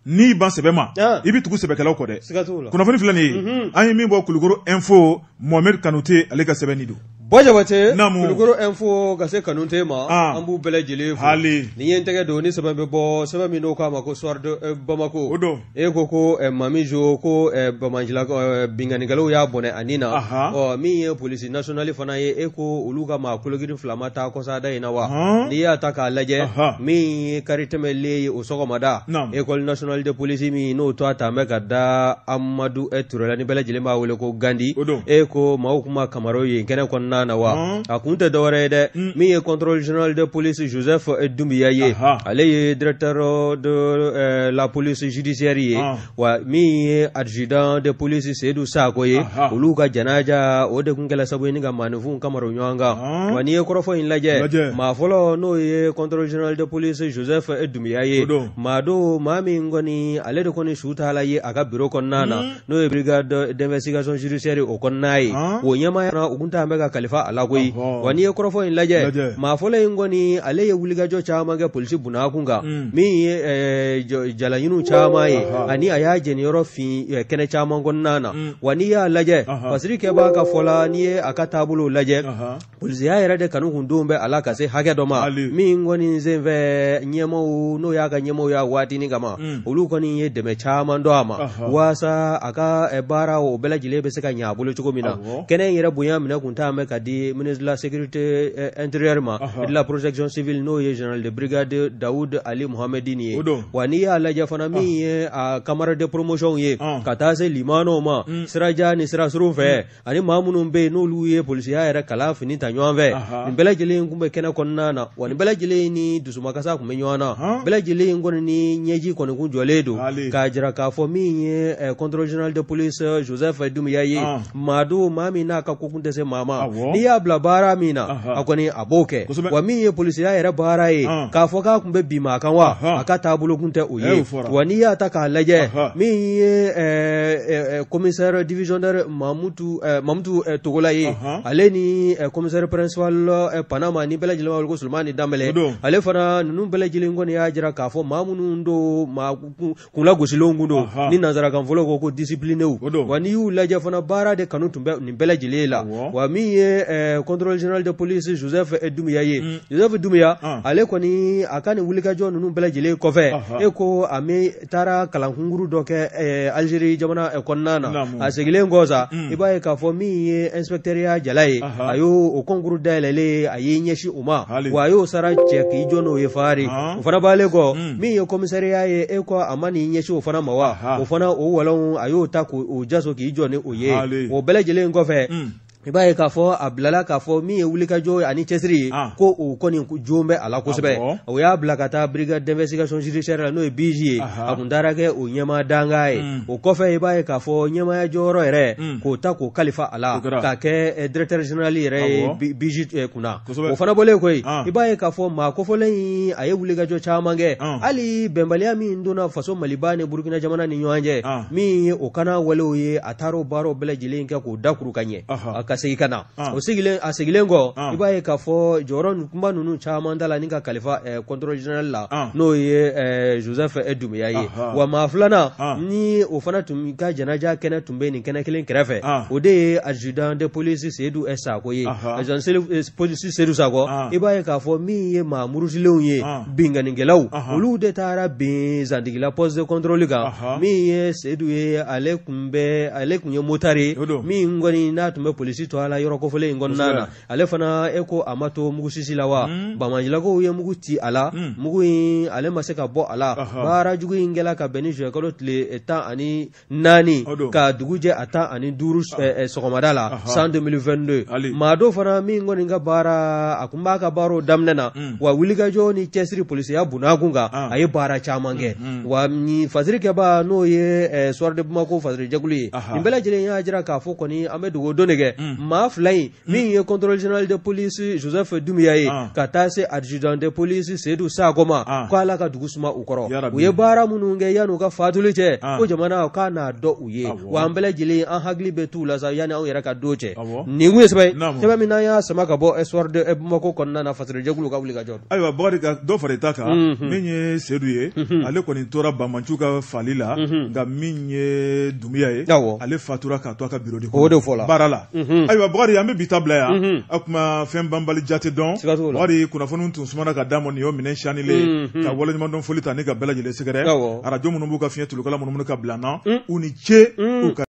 Speaker 1: n'i ban sɛbɛn ma i bɛ tugu sɛbɛkɛlaw kɔ dɛ kunnafoni filɛ nin ye an ye min bɔ Kulikoro info Mohamed Kanute ale ka sɛbɛnni don
Speaker 2: bɔ Jabate Kulikoro info ka se Kanute ma an b'u bɛɛ lajɛlen fo ni ye n tɛgɛ don ni sɛbɛn bɛ bɔ sɛbɛn min n'o k'a ma ko soir de Bamako e ko Mamijo ko bingannikɛlaw y'a bɔnɛ a nin na min ye polisi nationale fana ye e ko olu ka maa kologiri fila ma taa kɔsada in na wa n'i y'a ta k'a lajɛ min ye kari tɛmɛlen ye o sɔgɔmada école nationale de police min n'o to a ta bɛ ka da Amadu Turela ni bɛɛ lajɛlen b'a wele ko Gandi e ko maaw kuma Kamaro ye kɛnɛ kɔnɔna kɔnɔna na wa a kun tɛ dɔwɛrɛ ye dɛ min ye contrôle général de police Joseph Doumbia ye ale ye directeur de la police judiciaire ye wa min ye adjudant de police Seydou Sako ye olu ka janaja o de kun kɛla sabu ye ni ka maanifin kamaro ɲɔgɔn kan wa n'i ye kɔrɔfɔ in lajɛ maa fɔlɔ n'o ye contrôle général de police Joseph Doumbia ye maa min kɔni ale de kɔni su taala ye a ka bureau kɔnɔna na n'o ye brigade d'investigation judiciaire o kɔnɔna ye o ɲɛmaaya u kun t'an bɛ ka kalifa a la koyi wa n'i ye kɔrɔfɔ in lajɛ maa fɔlɔ in kɔni ale ye wulikajɔ caman kɛ polisi bunna kun kan min ye jalaɲiniw caman ye ani a y'a jɛniyɔrɔ fin kɛnɛ caman kɔnɔna na wa n'i y'a lajɛ Fasiri Kɛba ka fɔ la n'i ye a ka taabolo lajɛ polisiya yɛrɛ de kanu kun don bɛ a la ka se hakɛ dɔ ma min kɔni sen fɛ ɲɛmaaw n'o y'a ka ɲɛmaaw y'a waatinin kama olu kɔni ye dɛmɛ caman dɔ a ma waasa a ka baara o bɛɛ lajɛlen bɛ se ka ɲɛ a bolo cogo min na kɛnɛ in yɛrɛ bonya minɛ kun t'an bɛ ka di ministre de la sécurité intérieure ma de la protection civile n'o ye général de brigade Daoud Ali Mohamedine ye wa n'i y'a lajɛ fana min ye a camarade de promotion ye ka taa se limanaw ma sirajan ni sirasuru fɛ ani maa minnu bɛ yen n'olu ye polisiya yɛrɛ kalan fini ta ɲɔgɔn fɛ nin bɛɛ lajɛlen kun bɛ kɛnɛ kɔnɔna na wa nin bɛɛ lajɛlen ni dusumakasa kun bɛ ɲɔgɔn na bɛɛ lajɛlen kɔni ni ɲɛji kɔni kun jɔlen don k'a jira k'a fɔ min ye contrôle général de police Joseph Doumbia ye maa min n'a ka ko kun tɛ se maa ma n'i y'a bila baara min na a kɔni a b'o kɛ wa min ye polisiya yɛrɛ baara ye k'a fɔ k'a kun bɛ bin maa kan wa a ka taabolo kun tɛ o ye wa n'i y'a ta k'a lajɛ min ye commissaire divisionnaire Mamutu Togola ye ale ni commissaire principal Panama ni bɛɛ lajɛlen b'a wele ko Sulemani Danbɛlɛ ale fana ninnu bɛɛ lajɛlen kɔni y'a jira k'a fɔ maa minnu don maa kunlagosilenw kun don ni nanzarakan fɔlɔ ko disciplinew wa n'i y'u lajɛ fana baara de kanu tun bɛ nin bɛɛ lajɛlen la wa min ye contrôle général de police Joseph Doumbia ye Joseph Doumbia ale kɔni a ka nin wulikajɔ ninnu bɛɛ lajɛlen kɔfɛ e ko a taara kalankunkuru dɔ kɛ Algérie jamana kɔnɔna na a segilen kɔ sa i b'a ye k'a fɔ min ye inspecteur Jala ye a y'o o concours dayɛlɛlen a y'i ɲɛsin o ma wa a y'o sara cɛ k'i jɔ n'o ye fari o fana b'ale kɔ min ye commissariat ye e ko a ma n'i ɲɛsin o fana ma wa o fana o walaw a y'o ta k'o jaso k'i jɔ ni o ye o bɛɛ lajɛlen kɔfɛ i b'a ye k'a fɔ a bilala k'a fɔ min ye wulikajɔ ani cɛsiri ye ko o kɔni jon bɛ a la kosɛbɛ o y'a bila ka taa brigade d'investigation judiciaire la n'o ye BJ ye a kun taara kɛ o ɲɛmaa danga ye o kɔfɛ i b'a ye k'a fɔ ɲɛmaaya jɔyɔrɔ yɛrɛ k'o ta k'o kalifa a la k'a kɛ directeur général yɛrɛ ye BJ kunna o fana bɔlen koyi i b'a ye k'a fɔ maa kofɔlen in a ye wulikajɔ caman kɛ hali bɛnbaliya min donna faso Maliba ni Burkina jamana ni ɲɔgɔn cɛ min ye o kana walew ye a taar'o baaraw bɛɛ lajɛlen kɛ k'o dakuru ka ɲɛ ka segin ka na o sigilen kɔ i b'a ye k'a fɔ jɔyɔrɔ kunba ninnu caman da la ni ka kalifa contrôle général la n'o ye Joseph Doumbia ye wa maa filanan ni o fana tun ka janaja kɛnɛ tun bɛ nin kɛnɛ kelen kɛrɛfɛ o de ye adjudant de police Seydou Sako ye adjudant police Seydou Sako i b'a ye k'a fɔ min ye maa murusilenw ye binganikɛlaw olu de taara bin Zantigila poste de contrôle kan min ye Seydou ye ale kun ye motari min kɔni n'a tun bɛ polisi to ala yɔrɔ kofɔlen in kɔnɔna na ale fana e ko a ma to mugu sisi la wa bamajilakow ye mugu ci a la mugu in ale ma se ka bɔ a la baara jugu in kɛla ka bɛn ni juillet kalo tile 14 ka dugu jɛ a 15 sɔgɔmada la san 2022 maa dɔ fana min kɔni ka baara a kun b'a ka baaraw daminɛ na wa wulikajɔ ni cɛsiri polisiya bunna kun kan a ye baara caman kɛ wa ni Fasiri Kɛba n'o ye soir de Bamako fasiri jɛkulu ye nin bɛɛ lajɛlen y'a jira k'a fɔ kɔni an bɛ dogo don de kɛ maa fila in min ye contrôle général de police Joseph Doumbia ye ka taa se adjudant de police Seydou Sako ma ko ala ka dugu suma u kɔrɔ u ye baara minnu kɛ yan'u ka fatuli cɛ ko jamana k'a n'a dɔn u ye wa an bɛɛ lajɛlen an hakili bɛ t'u la sa yanni anw yɛrɛ ka don cɛ nin kun ye sɛbɛn min n'an y'a sama ka bɔ soir de Bamako kɔnɔna na fasiri jɛkulu ka wuli ka jɔ
Speaker 1: ayiwa Bakari ka dɔ fara i ta kan min ye Seydou ye ale kɔni tora Banmancu ka fali la nka min ye Doumbia ye ale fatura k'a to a ka bureau de kɔnɔ baara la ayiwa Bakari an bɛ bi ta bila yan a kuma fɛn banbali jate dɔn Bakari kunnafoniw tun sumana ka d'a ma nin y'o minɛn sanilen ka waleɲumandɔn foli ta ni ka bɛɛ lajɛlen sɛgɛrɛ arajo minnu b'u ka fiɲɛ tulukala minnu ka bila an na u ni ce u ka